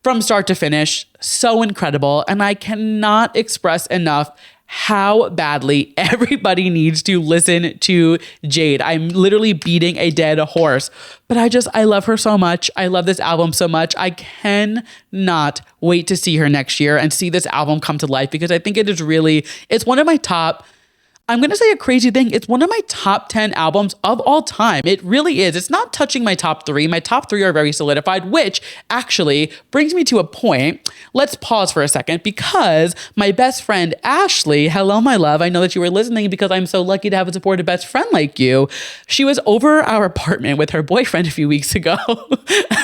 from start to finish so incredible. And I cannot express enough how badly everybody needs to listen to Jade. I'm literally beating a dead horse, but I love her so much. I love this album so much. I cannot wait to see her next year and see this album come to life, because I think it's one of my top, I'm going to say a crazy thing. It's one of my top 10 albums of all time. It really is. It's not touching my top 3. My top 3 are very solidified, which actually brings me to a point. Let's pause for a second, because my best friend, Ashley, hello, my love. I know that you were listening because I'm so lucky to have a supportive best friend like you. She was over our apartment with her boyfriend a few weeks ago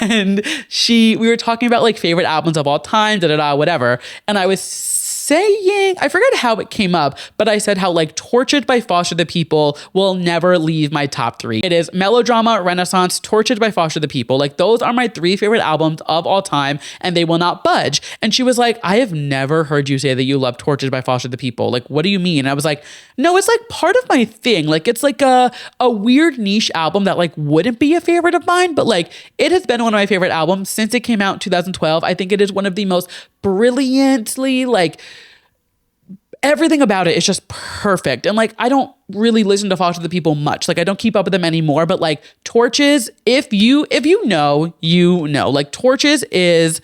and we were talking about like favorite albums of all time, whatever. And I was saying, I forget how it came up, but I said how like Tortured by Foster the People will never leave my top 3. It is Melodrama, Renaissance, Tortured by Foster the People. Like, those are my 3 favorite albums of all time, and they will not budge. And she was like, I have never heard you say that you love Tortured by Foster the People. Like, what do you mean? And I was like, no, it's like part of my thing. Like, it's like a weird niche album that like wouldn't be a favorite of mine, but like, it has been one of my favorite albums since it came out in 2012. I think it is one of the most brilliantly, like, everything about it is just perfect. And like, I don't really listen to Foster the People much. Like, I don't keep up with them anymore, but like Torches, if you know, you know, like Torches is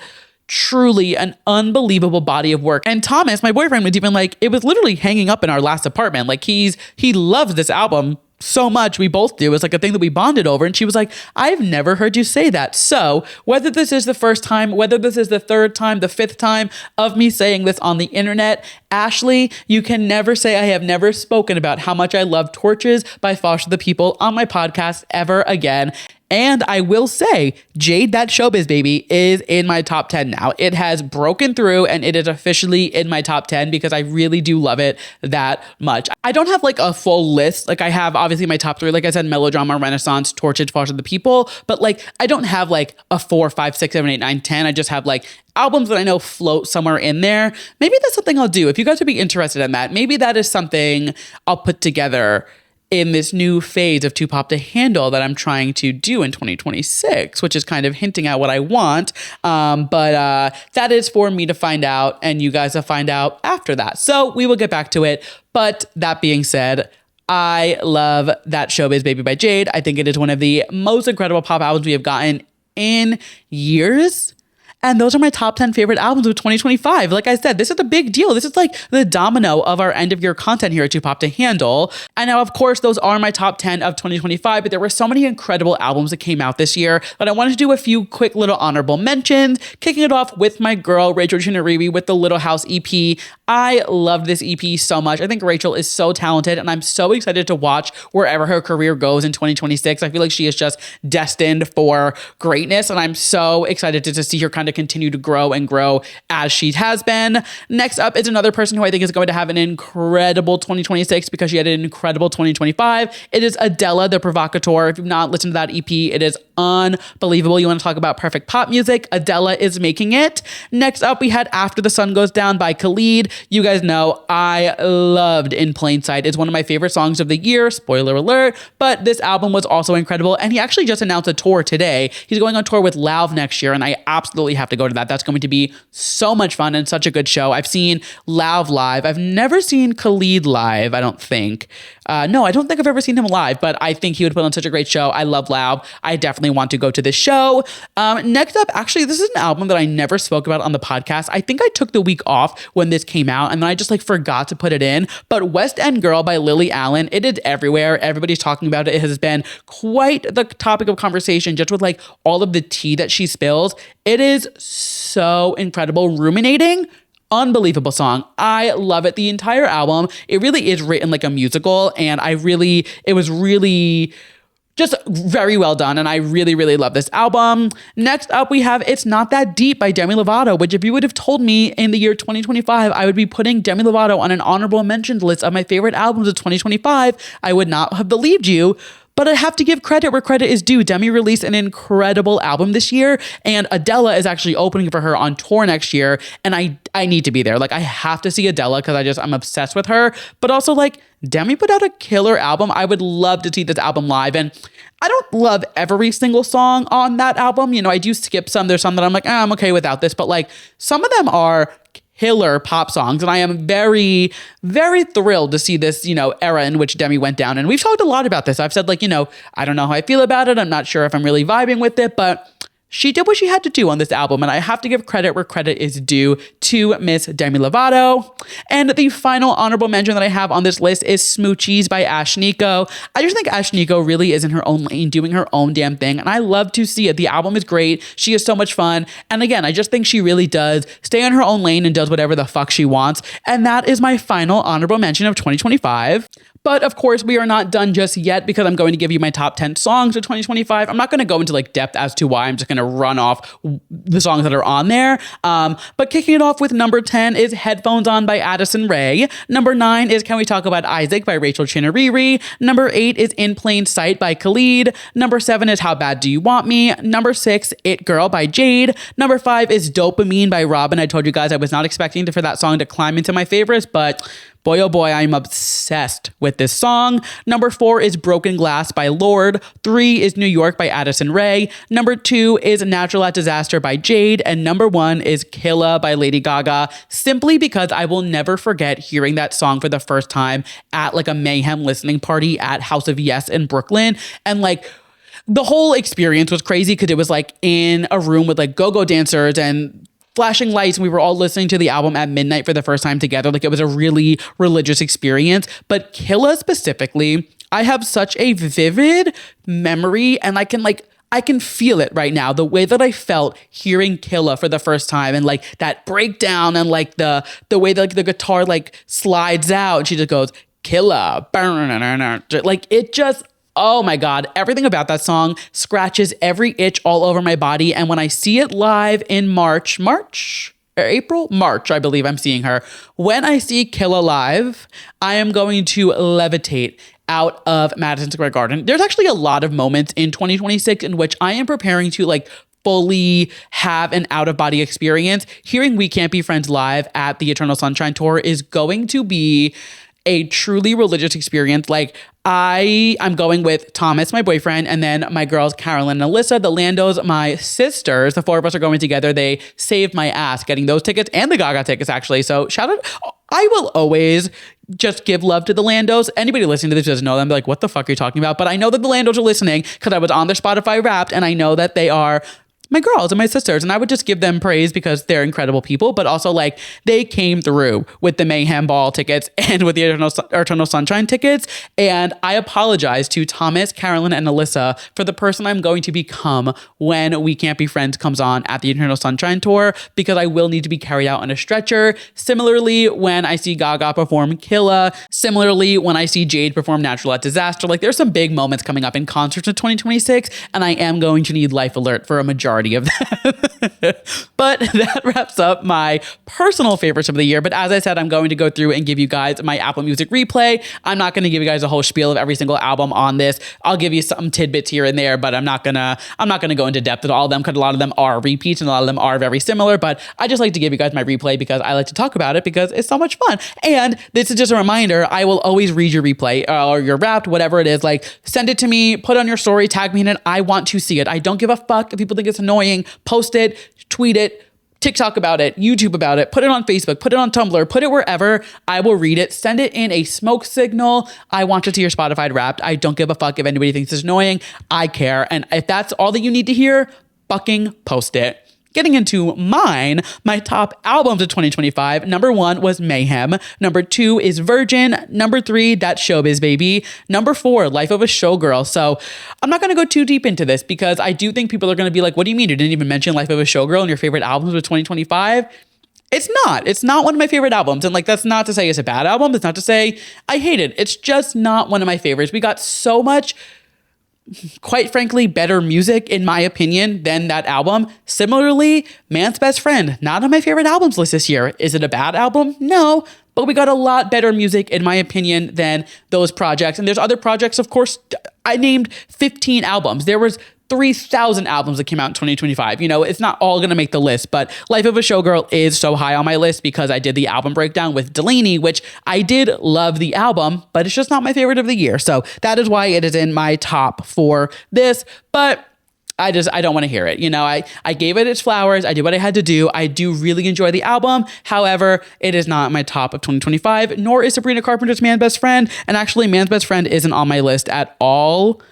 truly an unbelievable body of work. And Thomas, my boyfriend, was even like, it was literally hanging up in our last apartment. Like, he loves this album so much. We both do. It's like a thing that we bonded over. And she was like, I've never heard you say that. So whether this is the first time, whether this is the third time, the fifth time of me saying this on the internet, Ashley, you can never say I have never spoken about how much I love Torches by Foster the People on my podcast ever again. And I will say, Jade, That Showbiz Baby is in my top 10 now. It has broken through and it is officially in my top 10 because I really do love it that much. I don't have like a full list. Like, I have obviously my top 3, like I said, Melodrama, Renaissance, Tortured, Foster the People. But like, I don't have like a 4, 5, 6, 7, 8, 9, 10. I just have like albums that I know float somewhere in there. Maybe that's something I'll do. If you guys would be interested in that, maybe that is something I'll put together in this new phase of Too Pop to Handle that I'm trying to do in 2026, which is kind of hinting at what I want. But that is for me to find out, and you guys will find out after that. So we will get back to it. But that being said, I love That Showbiz Baby by Jade. I think it is one of the most incredible pop albums we have gotten in years. And those are my top 10 favorite albums of 2025. Like I said, this is a big deal. This is like the domino of our end of year content here at Too Pop to Handle. And now, of course, those are my top 10 of 2025, but there were so many incredible albums that came out this year that I wanted to do a few quick little honorable mentions, kicking it off with my girl, Rachel Chinariri, with the Little House EP. I loved this EP so much. I think Rachel is so talented, and I'm so excited to watch wherever her career goes in 2026. I feel like she is just destined for greatness, and I'm so excited to see her kind of continue to grow and grow as she has been. Next up is another person who I think is going to have an incredible 2026 because she had an incredible 2025. It is Adele, the Provocateur. If you've not listened to that EP, it is unbelievable. You want to talk about perfect pop music? Adele is making it. Next up, we had After the Sun Goes Down by Khalid. You guys know I loved In Plain Sight. It's one of my favorite songs of the year. Spoiler alert. But this album was also incredible. And he actually just announced a tour today. He's going on tour with Lauv next year, and I absolutely have to go to that. That's going to be so much fun and such a good show. I've seen Lauv live. I've never seen Khalid live, I don't think. No, I don't think I've ever seen him live, but I think he would put on such a great show. I love Lauv. I definitely want to go to this show. Next up, actually, this is an album that I never spoke about on the podcast. I think I took the week off when this came out, and then I just like forgot to put it in. But West End Girl by Lily Allen, it is everywhere. Everybody's talking about it. It has been quite the topic of conversation just with like all of the tea that she spills. It is so incredible. Ruminating, unbelievable song. I love it. The entire album, it really is written like a musical, and it was really Just very well done. And I really, really love this album. Next up, we have It's Not That Deep by Demi Lovato, which if you would have told me in the year 2025, I would be putting Demi Lovato on an honorable mentions list of my favorite albums of 2025, I would not have believed you. But I have to give credit where credit is due. Demi released an incredible album this year, and Adele is actually opening for her on tour next year. And I need to be there. Like, I have to see Adele because I'm obsessed with her. But also, like, Demi put out a killer album. I would love to see this album live. And I don't love every single song on that album. You know, I do skip some. There's some that I'm like, I'm okay without this. But like, some of them are killer pop songs. And I am very, very thrilled to see this, you know, era in which Demi went down. And we've talked a lot about this. I've said, like, you know, I don't know how I feel about it. I'm not sure if I'm really vibing with it, but she did what she had to do on this album, and I have to give credit where credit is due to Miss Demi Lovato. And the final honorable mention that I have on this list is Smoochies by Ashnikko. I just think Ashnikko really is in her own lane, doing her own damn thing, and I love to see it. The album is great. She is so much fun. And again, I just think she really does stay in her own lane and does whatever the fuck she wants. And that is my final honorable mention of 2025. But of course, we are not done just yet because I'm going to give you my top 10 songs of 2025. I'm not going to go into like depth as to why. I'm just going to run off the songs that are on there. But kicking it off with number 10 is Headphones On by Addison Rae. Number 9 is Can We Talk About Isaac by Rachel Chinariri. Number 8 is In Plain Sight by Khalid. Number 7 is How Bad Do You Want Me? Number 6, It Girl by Jade. Number 5 is Dopamine by Robin. I told you guys I was not expecting for that song to climb into my favorites, but boy, oh boy, I'm obsessed with this song. Number 4 is Broken Glass by Lorde. 3 is New York by Addison Rae. Number 2 is Natural at Disaster by Jade. And number 1 is Killa by Lady Gaga, simply because I will never forget hearing that song for the first time at like a Mayhem listening party at House of Yes in Brooklyn. And like, the whole experience was crazy because it was like in a room with like go-go dancers and flashing lights, and we were all listening to the album at midnight for the first time together. Like, it was a really religious experience. But Killa specifically, I have such a vivid memory, and I can feel it right now. The way that I felt hearing Killa for the first time, and like that breakdown, and like the way that like the guitar like slides out, and she just goes Killa, like it just. Oh my God, everything about that song scratches every itch all over my body. And when I see it live in March, I believe I'm seeing her. When I see Killa live, I am going to levitate out of Madison Square Garden. There's actually a lot of moments in 2026 in which I am preparing to like fully have an out-of-body experience. Hearing We Can't Be Friends live at the Eternal Sunshine Tour is going to be a truly religious experience. Like, I'm going with Thomas, my boyfriend, and then my girls, Carolyn and Alyssa, the Landos, my sisters. The 4 of us are going together. They saved my ass getting those tickets and the Gaga tickets, actually. So shout out. I will always just give love to the Landos. Anybody listening to this doesn't know them. Be like, what the fuck are you talking about? But I know that the Landos are listening because I was on their Spotify Wrapped, and I know that they are my girls and my sisters, and I would just give them praise because they're incredible people, but also like they came through with the Mayhem Ball tickets and with the Eternal Sunshine tickets. And I apologize to Thomas, Carolyn, and Alyssa for the person I'm going to become when We Can't Be Friends comes on at the Eternal Sunshine Tour, because I will need to be carried out on a stretcher. Similarly, when I see Gaga perform Killa, similarly, when I see Jade perform Natural at Disaster, like there's some big moments coming up in concerts in 2026, and I am going to need Life Alert for a majority of that. But that wraps up my personal favorites of the year. But as I said, I'm going to go through and give you guys my Apple Music replay. I'm not going to give you guys a whole spiel of every single album on this. I'll give you some tidbits here and there, but I'm not gonna go into depth with all of them because a lot of them are repeats and a lot of them are very similar. But I just like to give you guys my replay because I like to talk about it because it's so much fun. And this is just a reminder, I will always read your replay or your Wrapped, whatever it is. Like, send it to me, put it on your story, tag me in it. I want to see it. I don't give a fuck if people think it's annoying. Post it, tweet it, TikTok about it, YouTube about it, put it on Facebook, put it on Tumblr, put it wherever. I will read it. Send it in a smoke signal. I want to see your Spotify Wrapped. I don't give a fuck if anybody thinks it's annoying. I care. And if that's all that you need to hear, fucking post it. Getting into mine, my top albums of 2025. Number 1 was Mayhem. Number 2 is Virgin. Number 3, That's Showbiz Baby. Number 4, Life of a Showgirl. So I'm not going to go too deep into this because I do think people are going to be like, what do you mean you didn't even mention Life of a Showgirl in your favorite albums of 2025? It's not one of my favorite albums. And like, that's not to say it's a bad album. It's not to say I hate it. It's just not one of my favorites. We got so much quite frankly, better music, in my opinion, than that album. Similarly, Man's Best Friend, not on my favorite albums list this year. Is it a bad album? No, but we got a lot better music, in my opinion, than those projects. And there's other projects, of course. I named 15 albums. There was 3,000 albums that came out in 2025. You know, it's not all going to make the list, but Life of a Showgirl is so high on my list because I did the album breakdown with Delaney, which I did love the album, but it's just not my favorite of the year. So that is why it is in my top for this, but I don't want to hear it. You know, I gave it its flowers. I did what I had to do. I do really enjoy the album. However, it is not my top of 2025, nor is Sabrina Carpenter's Man's Best Friend. And actually, Man's Best Friend isn't on my list at all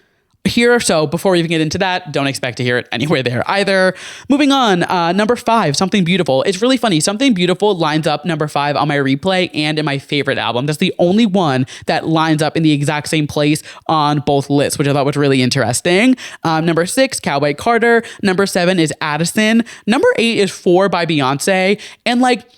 here. So before we even get into that, don't expect to hear it anywhere there either. Moving on, number 5, Something Beautiful. It's really funny. Something Beautiful lines up number 5 on my replay and in my favorite album. That's the only one that lines up in the exact same place on both lists, which I thought was really interesting. Number 6, Cowboy Carter. Number 7 is Addison. Number 8 is 4 by Beyonce. And like,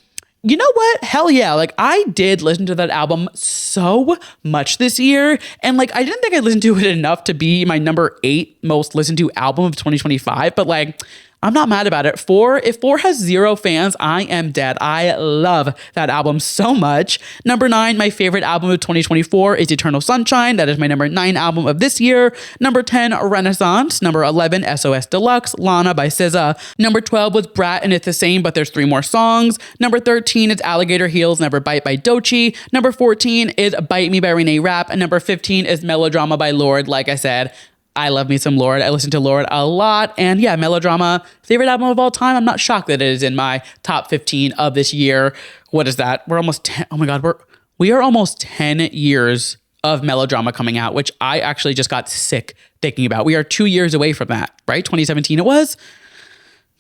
you know what? Hell yeah. Like, I did listen to that album so much this year. And like, I didn't think I listened to it enough to be my number 8 most listened to album of 2025. But like, I'm not mad about it. If 4 has 0 fans, I am dead. I love that album so much. Number 9, my favorite album of 2024 is Eternal Sunshine. That is my number 9 album of this year. Number 10, Renaissance. Number 11, SOS Deluxe, Lana by SZA. Number 12 was Brat, and it's the same, but there's 3 more songs. Number 13 is Alligator Heels, Never Bite by Doechii. Number 14 is Bite Me by Renee Rapp. And number 15 is Melodrama by Lorde. Like I said, I love me some Lorde. I listen to Lorde a lot. And yeah, Melodrama, favorite album of all time. I'm not shocked that it is in my top 15 of this year. What is that? We're almost 10. Oh my God. We are almost 10 years of Melodrama coming out, which I actually just got sick thinking about. We are 2 years away from that, right? 2017 it was.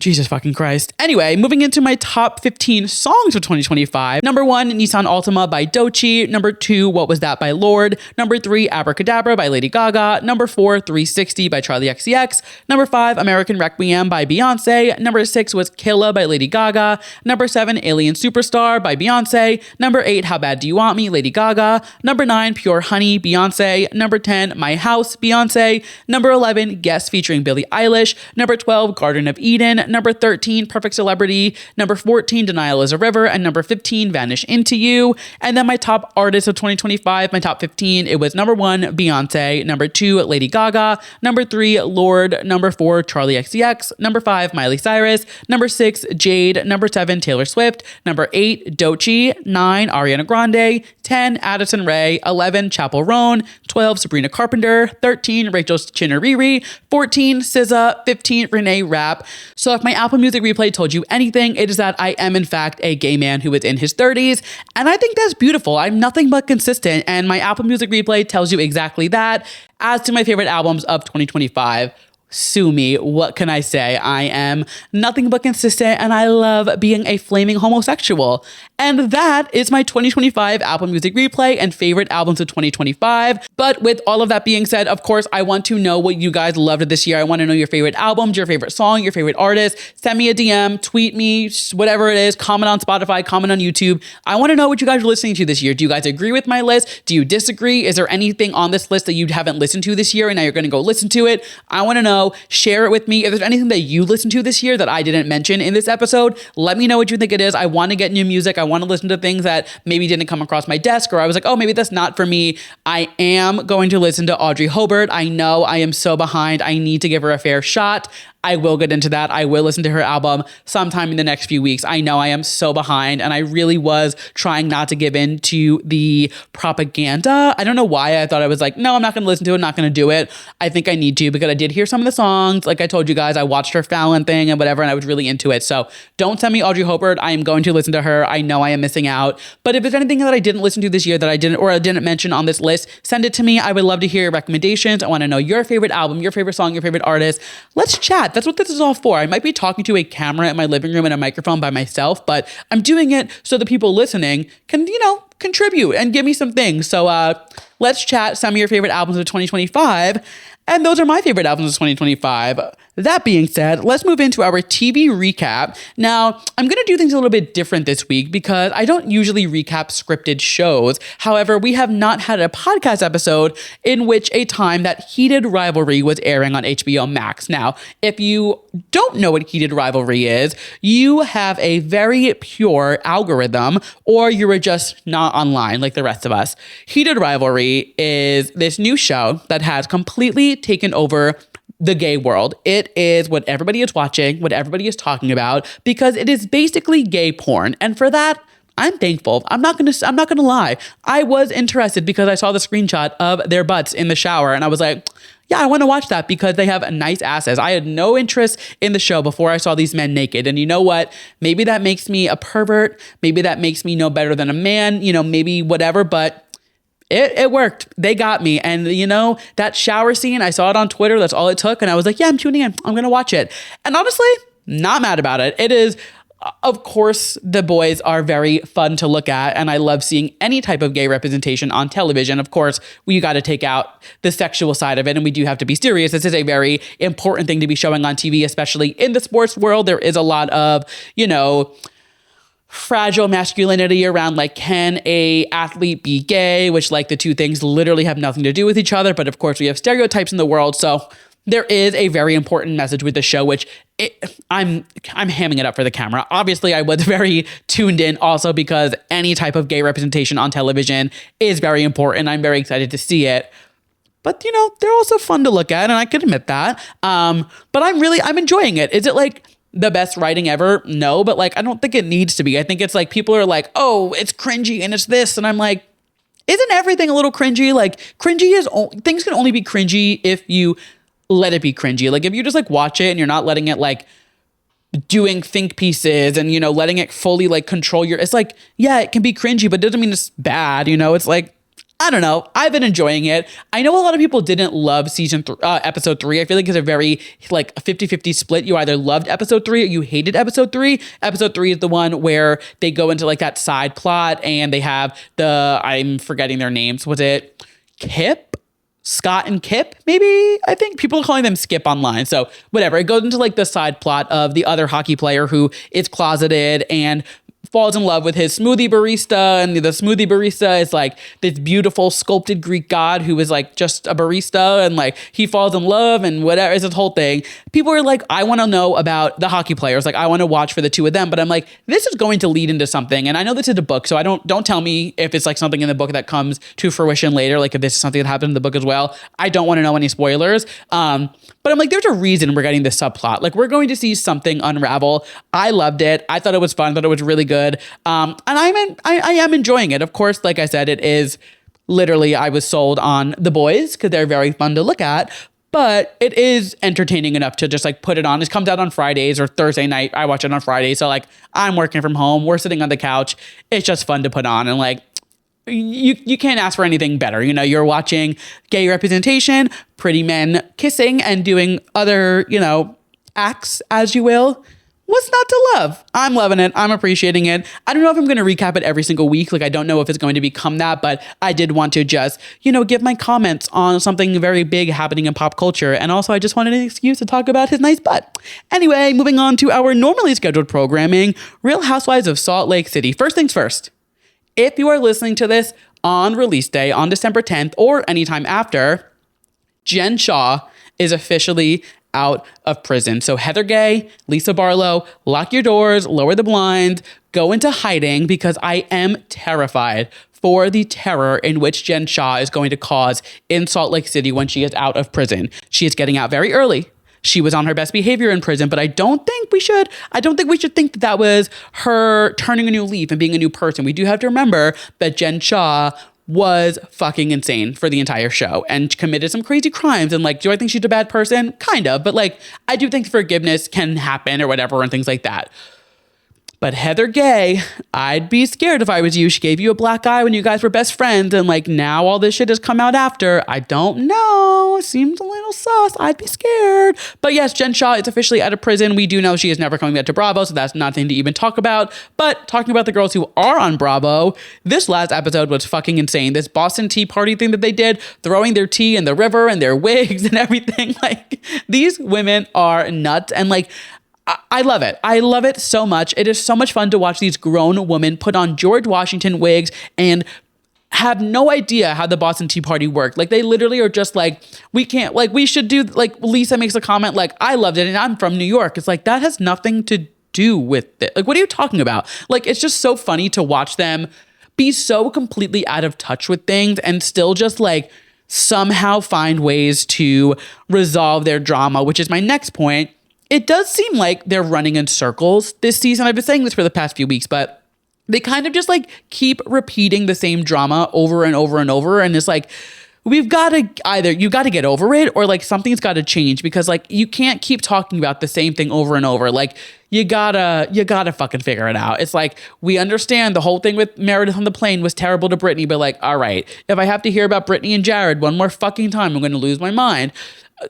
Jesus fucking Christ. Anyway, moving into my top 15 songs of 2025. Number 1, Nissan Altima by Doechii. Number 2, What Was That by Lorde. Number 3, Abracadabra by Lady Gaga. Number 4, 360 by Charlie XCX. Number 5, American Requiem by Beyonce. Number 6 was Killa by Lady Gaga. Number 7, Alien Superstar by Beyonce. Number 8, How Bad Do You Want Me? Lady Gaga. Number 9, Pure Honey, Beyonce. Number 10, My House, Beyonce. Number 11, Guest featuring Billie Eilish. Number 12, Garden of Eden. Number 13, Perfect Celebrity. Number 14, Denial is a River. And number 15, Vanish Into You. And then my top artists of 2025, my top 15, it was number 1, Beyonce. Number 2, Lady Gaga. Number 3, Lorde. Number 4, Charlie XCX. Number 5, Miley Cyrus. Number 6, Jade. Number 7, Taylor Swift. Number 8, Doechii. 9, Ariana Grande. 10, Addison Rae. 11, Chappell Roan. 12, Sabrina Carpenter. 13, Rachel Chinariri. 14, SZA. 15, Renee Rapp. So if my Apple Music replay told you anything, it is that I am in fact a gay man who is in his 30s. And I think that's beautiful. I'm nothing but consistent. And my Apple Music replay tells you exactly that. As to my favorite albums of 2025, sue me. What can I say? I am nothing but consistent and I love being a flaming homosexual. And that is my 2025 Apple Music replay and favorite albums of 2025. But with all of that being said, of course, I want to know what you guys loved this year. I want to know your favorite albums, your favorite song, your favorite artist. Send me a DM, tweet me, whatever it is, comment on Spotify, comment on YouTube. I want to know what you guys are listening to this year. Do you guys agree with my list? Do you disagree? Is there anything on this list that you haven't listened to this year and now you're going to go listen to it? I want to know. Share it with me. If there's anything that you listened to this year that I didn't mention in this episode, let me know what you think it is. I want to get new music. I want to listen to things that maybe didn't come across my desk or I was like, oh, maybe that's not for me. I am going to listen to Audrey Hobart. I know I am so behind. I need to give her a fair shot. I will get into that. I will listen to her album sometime in the next few weeks. I know I am so behind and I really was trying not to give in to the propaganda. I don't know why I thought I was like, no, I'm not going to listen to it. Not going to do it. I think I need to because I did hear some of the songs. Like I told you guys, I watched her Fallon thing and whatever, and I was really into it. So don't send me Audrey Hobart. I am going to listen to her. I know I am missing out. But if there's anything that I didn't listen to this year that I didn't mention on this list, send it to me. I would love to hear your recommendations. I want to know your favorite album, your favorite song, your favorite artist. Let's chat. That's what this is all for. I might be talking to a camera in my living room and a microphone by myself, but I'm doing it so the people listening can, contribute and give me some things. So let's chat. Send me your favorite albums of 2025. And those are my favorite albums of 2025. That being said, let's move into our TV recap. Now, I'm going to do things a little bit different this week because I don't usually recap scripted shows. However, we have not had a podcast episode in which a time that Heated Rivalry was airing on HBO Max. Now, if you don't know what Heated Rivalry is, you have a very pure algorithm or you were just not online like the rest of us. Heated Rivalry is this new show that has completely taken over the gay world. It is what everybody is watching, what everybody is talking about, because it is basically gay porn. And for that, I'm thankful. I'm not gonna lie. I was interested because I saw the screenshot of their butts in the shower and I was like, yeah, I want to watch that because they have nice asses. I had no interest in the show before I saw these men naked. And you know what? Maybe that makes me a pervert. Maybe that makes me no better than a man, maybe whatever, but it worked. They got me. And that shower scene, I saw it on Twitter. That's all it took. And I was like, yeah, I'm tuning in. I'm going to watch it. And honestly, not mad about it. It is, of course, the boys are very fun to look at. And I love seeing any type of gay representation on television. Of course, we got to take out the sexual side of it. And we do have to be serious. This is a very important thing to be showing on TV, especially in the sports world. There is a lot of, fragile masculinity around like, can a athlete be gay, which like the two things literally have nothing to do with each other. But of course we have stereotypes in the world. So there is a very important message with the show, which I'm hamming it up for the camera. Obviously I was very tuned in also because any type of gay representation on television is very important. I'm very excited to see it. But they're also fun to look at and I can admit that. But I'm enjoying it. Is it like the best writing ever? No, but like, I don't think it needs to be. I think it's like, people are like, oh, it's cringy and it's this. And I'm like, isn't everything a little cringy? Like things can only be cringy if you let it be cringy. Like if you just like watch it and you're not letting it like doing think pieces and, letting it fully like control it's like, yeah, it can be cringy, but it doesn't mean it's bad. It's like, I don't know. I've been enjoying it. I know a lot of people didn't love episode 3. I feel like it's a very like 50-50 split. You either loved episode 3 or you hated episode 3. Episode 3 is the one where they go into like that side plot and they have I'm forgetting their names. Was it Kip? Scott and Kip, maybe? I think people are calling them Skip online. So whatever. It goes into like the side plot of the other hockey player who is closeted and falls in love with his smoothie barista, and the smoothie barista is like this beautiful sculpted Greek god who is like just a barista, and like he falls in love and whatever. It's this whole thing. People are like, I want to know about the hockey players. Like I want to watch for the two of them, but I'm like, this is going to lead into something. And I know this is a book, so don't tell me if it's like something in the book that comes to fruition later. Like if this is something that happened in the book as well. I don't want to know any spoilers. But I'm like, there's a reason we're getting this subplot. Like we're going to see something unravel. I loved it. I thought it was fun. I thought it was really good. And I am enjoying it. Of course, like I said, it is literally, I was sold on the boys because they're very fun to look at, but it is entertaining enough to just like put it on. It comes out on Fridays or Thursday night. I watch it on Friday. So like I'm working from home. We're sitting on the couch. It's just fun to put on. And like, you can't ask for anything better. You're watching gay representation, pretty men kissing and doing other, acts, as you will. What's not to love? I'm loving it. I'm appreciating it. I don't know if I'm going to recap it every single week. Like, I don't know if it's going to become that, but I did want to just, give my comments on something very big happening in pop culture. And also, I just wanted an excuse to talk about his nice butt. Anyway, moving on to our normally scheduled programming, Real Housewives of Salt Lake City. First things first, if you are listening to this on release day on December 10th or anytime after, Jen Shah is officially out of prison. So Heather Gay, Lisa Barlow, lock your doors, lower the blinds, go into hiding because I am terrified for the terror in which Jen Shah is going to cause in Salt Lake City when she is out of prison. She is getting out very early. She was on her best behavior in prison, but I don't think we should think that was her turning a new leaf and being a new person. We do have to remember that Jen Shah was fucking insane for the entire show and committed some crazy crimes. And like, do I think she's a bad person? Kind of, but like, I do think forgiveness can happen or whatever and things like that. But Heather Gay, I'd be scared if I was you. She gave you a black eye when you guys were best friends. And like now all this shit has come out after. I don't know. Seems a little sus. I'd be scared. But yes, Jen Shah is officially out of prison. We do know she is never coming back to Bravo. So that's nothing to even talk about. But talking about the girls who are on Bravo, this last episode was fucking insane. This Boston Tea Party thing that they did, throwing their tea in the river and their wigs and everything. Like these women are nuts. And like, I love it. I love it so much. It is so much fun to watch these grown women put on George Washington wigs and have no idea how the Boston Tea Party worked. Like they literally are just like, we can't, like we should do, like Lisa makes a comment like, I loved it and I'm from New York. It's like, that has nothing to do with it. Like, what are you talking about? Like, it's just so funny to watch them be so completely out of touch with things and still just like somehow find ways to resolve their drama, which is my next point. It does seem like they're running in circles this season. I've been saying this for the past few weeks, but they kind of just like keep repeating the same drama over and over and over. And it's like, we've got to either, you got to get over it or like something's got to change because like you can't keep talking about the same thing over and over. Like you gotta fucking figure it out. It's like, we understand the whole thing with Meredith on the plane was terrible to Brittany, but like, all right, if I have to hear about Brittany and Jared one more fucking time, I'm going to lose my mind.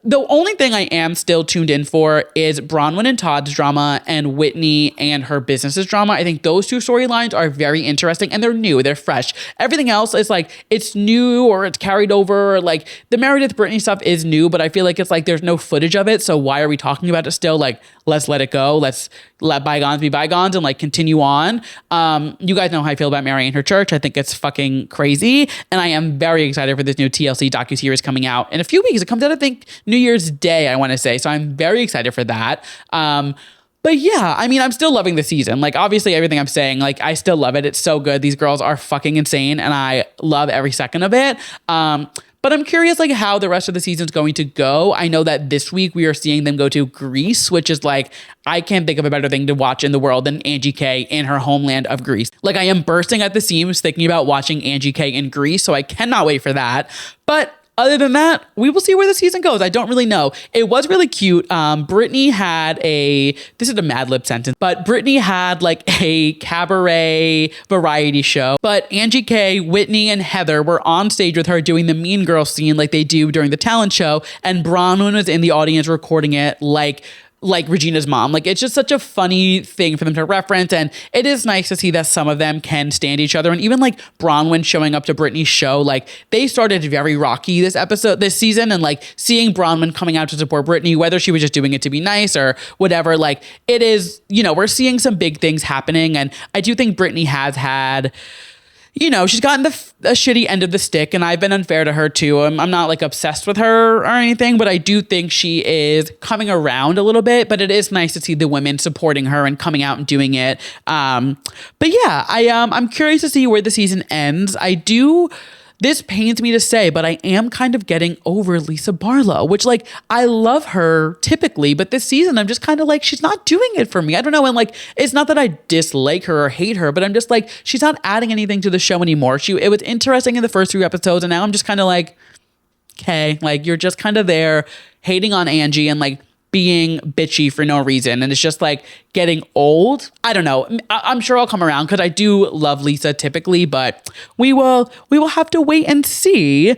The only thing I am still tuned in for is Bronwyn and Todd's drama and Whitney and her business's drama. I think those two storylines are very interesting and they're new, they're fresh. Everything else is like, it's new or it's carried over. Like the Meredith Brittany stuff is new, but I feel like it's like there's no footage of it. So why are we talking about it still? Like, let's let it go. Let's let bygones be bygones and like continue on. You guys know how I feel about Mary and her church. I think it's fucking crazy. And I am very excited for this new TLC docuseries coming out in a few weeks. It comes out, I think, New Year's Day, I want to say. So I'm very excited for that. But yeah, I mean, I'm still loving the season. Like, obviously, everything I'm saying, like, I still love it. It's so good. These girls are fucking insane, and I love every second of it. But I'm curious, like, how the rest of the season's going to go. I know that this week we are seeing them go to Greece, which is like, I can't think of a better thing to watch in the world than Angie K in her homeland of Greece. Like, I am bursting at the seams thinking about watching Angie K in Greece, so I cannot wait for that. But other than that, we will see where the season goes. I don't really know. It was really cute. Brittany had this is a Mad Lib sentence, but Brittany had like a cabaret variety show. But Angie K, Whitney, and Heather were on stage with her doing the Mean Girl scene like they do during the talent show. And Bronwyn was in the audience recording it like Regina's mom. Like, it's just such a funny thing for them to reference. And it is nice to see that some of them can stand each other. And even like Bronwyn showing up to Brittany's show, like they started very rocky this season. And like seeing Bronwyn coming out to support Brittany, whether she was just doing it to be nice or whatever, like it is, we're seeing some big things happening. And I do think Brittany has had, she's gotten a shitty end of the stick, and I've been unfair to her too. I'm not like obsessed with her or anything, but I do think she is coming around a little bit. But it is nice to see the women supporting her and coming out and doing it. But yeah, I'm curious to see where the season ends. This pains me to say, but I am kind of getting over Lisa Barlow, which like, I love her typically, but this season I'm just kind of like, she's not doing it for me. I don't know. And like, it's not that I dislike her or hate her, but I'm just like, she's not adding anything to the show anymore. It was interesting in the first 3 episodes, and now I'm just kind of like, okay, like you're just kind of there hating on Angie and like being bitchy for no reason. And it's just like getting old. I don't know. I'm sure I'll come around because I do love Lisa typically, but we will have to wait and see.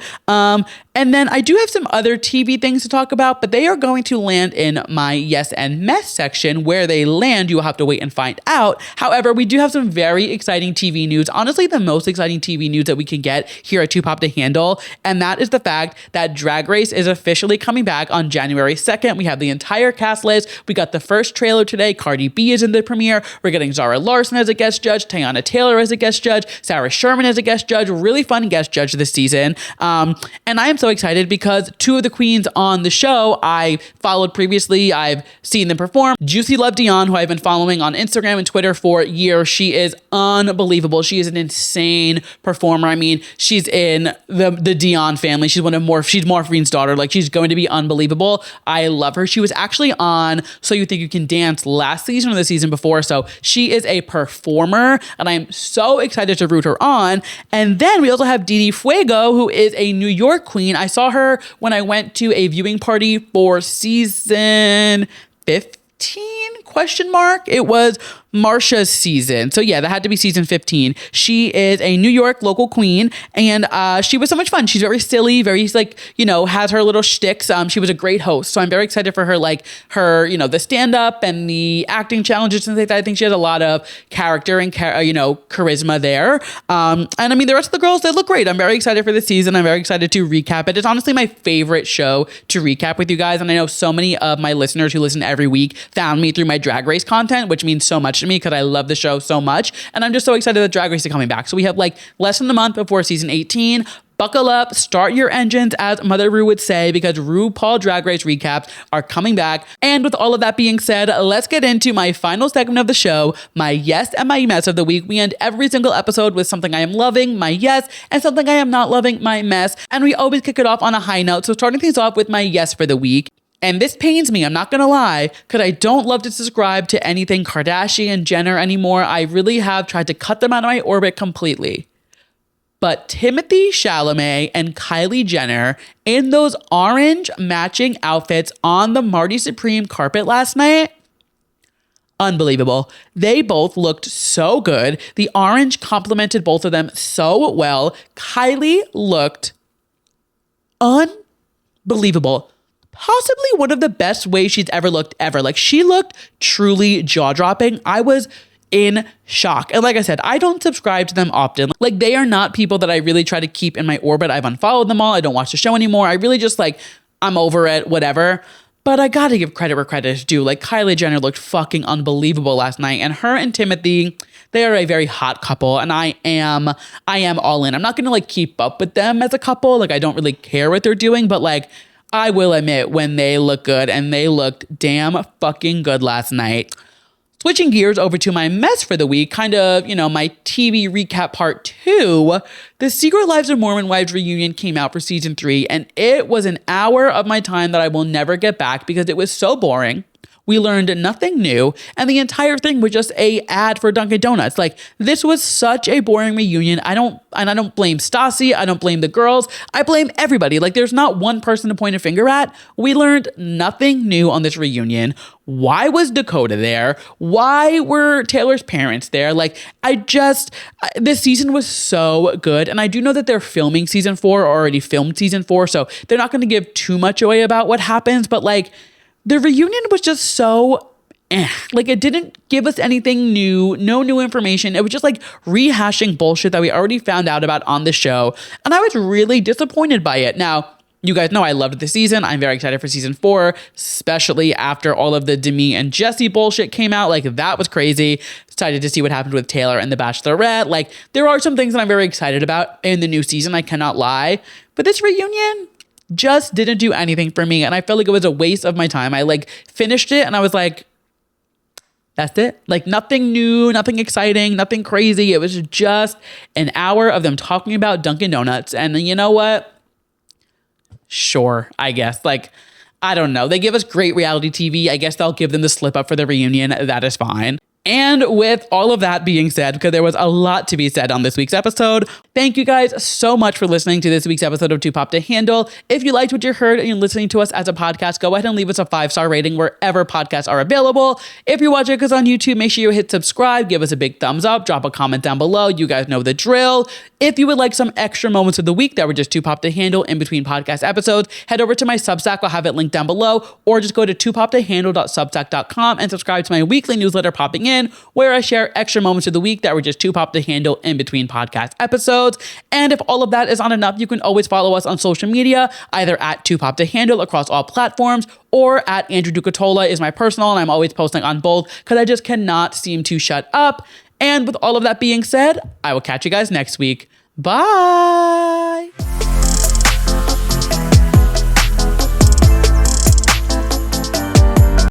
And then I do have some other TV things to talk about, but they are going to land in my yes and mess section. Where they land, you will have to wait and find out. However, we do have some very exciting TV news. Honestly, the most exciting TV news that we can get here at Too Pop to Handle. And that is the fact that Drag Race is officially coming back on January 2nd. We have the entire cast list. We got the first trailer today. Cardi B is in the premiere. We're getting Zara Larson as a guest judge, Teyana Taylor as a guest judge, Sarah Sherman as a guest judge. Really fun guest judge this season. And I am so excited because 2 of the queens on the show I followed previously. I've seen them perform. Juicy Love Dion, who I've been following on Instagram and Twitter for years. She is unbelievable. She is an insane performer. I mean, she's in the Dion family. She's Morphine's daughter. Like, she's going to be unbelievable. I love her. She was actually on So You Think You Can Dance last season or the season before. So she is a performer, and I'm so excited to root her on. And then we also have Didi Fuego, who is a New York queen. I saw her when I went to a viewing party for season 15 ? It was Marsha's season. So yeah, that had to be season 15. She is a New York local queen, and she was so much fun. She's very silly, very like, has her little shticks. She was a great host. So I'm very excited for her, like her, the stand-up and the acting challenges and things like that. I think she has a lot of character and, charisma there. And I mean, the rest of the girls, they look great. I'm very excited for this season. I'm very excited to recap it. It's honestly my favorite show to recap with you guys. And I know so many of my listeners who listen every week found me through my Drag Race content, which means so much to me because I love the show so much. And I'm just so excited that Drag Race is coming back. So we have like less than a month before season 18. Buckle up, start your engines, as Mother Ru would say, because RuPaul Drag Race recaps are coming back. And with all of that being said, let's get into my final segment of the show, my yes and my mess of the week. We end every single episode with something I am loving, my yes, and something I am not loving, my mess. And we always kick it off on a high note. So starting things off with my yes for the week. And this pains me, I'm not gonna lie, because I don't love to subscribe to anything Kardashian, Jenner anymore. I really have tried to cut them out of my orbit completely. But Timothée Chalamet and Kylie Jenner in those orange matching outfits on the Marty Supreme carpet last night, unbelievable. They both looked so good. The orange complemented both of them so well. Kylie looked unbelievable. Possibly one of the best ways she's ever looked ever. Like, she looked truly jaw-dropping. I was in shock. And like I said, I don't subscribe to them often. Like, they are not people that I really try to keep in my orbit. I've unfollowed them all. I don't watch the show anymore. I really just like, I'm over it, whatever. But I gotta give credit where credit is due. Like, Kylie Jenner looked fucking unbelievable last night. And her and Timothée, they are a very hot couple. And I am all in. I'm not gonna like keep up with them as a couple. Like, I don't really care what they're doing, but like, I will admit when they look good, and they looked damn fucking good last night. Switching gears over to my mess for the week, kind of, my TV recap part 2, the Secret Lives of Mormon Wives reunion came out for season 3, and it was an hour of my time that I will never get back because it was so boring. We learned nothing new, and the entire thing was just a ad for Dunkin' Donuts. Like, this was such a boring reunion. I don't blame Stassi. I don't blame the girls. I blame everybody. Like, there's not one person to point a finger at. We learned nothing new on this reunion. Why was Dakota there? Why were Taylor's parents there? Like, this season was so good. And I do know that they're filming season 4, or already filmed season 4. So they're not going to give too much away about what happens. But like, the reunion was just so like, it didn't give us anything new, no new information. It was just like rehashing bullshit that we already found out about on the show. And I was really disappointed by it. Now, you guys know I loved the season. I'm very excited for season 4, especially after all of the Demi and Jesse bullshit came out. Like, that was crazy. Excited to see what happened with Taylor and The Bachelorette. Like, there are some things that I'm very excited about in the new season. I cannot lie. But this reunion just didn't do anything for me. And I felt like it was a waste of my time. I like finished it and I was like, that's it. Like, nothing new, nothing exciting, nothing crazy. It was just an hour of them talking about Dunkin' Donuts. And you know what? Sure, I guess. Like, I don't know. They give us great reality TV. I guess they'll give them the slip up for the reunion. That is fine. And with all of that being said, because there was a lot to be said on this week's episode, thank you guys so much for listening to this week's episode of Too Pop to Handle. If you liked what you heard and you're listening to us as a podcast, go ahead and leave us a 5-star rating wherever podcasts are available. If you're watching us on YouTube, make sure you hit subscribe, give us a big thumbs up, drop a comment down below. You guys know the drill. If you would like some extra moments of the week that were just too pop to handle in between podcast episodes, head over to my Substack. I'll have it linked down below, or just go to toopoptohandle.substack.com and subscribe to my weekly newsletter Popping In, where I share extra moments of the week that were just too pop to handle in between podcast episodes. And if all of that is not enough, you can always follow us on social media, either at Too Pop to Handle across all platforms, or at Andrew Ducatola is my personal, and I'm always posting on both because I just cannot seem to shut up. And with all of that being said, I will catch you guys next week. Bye.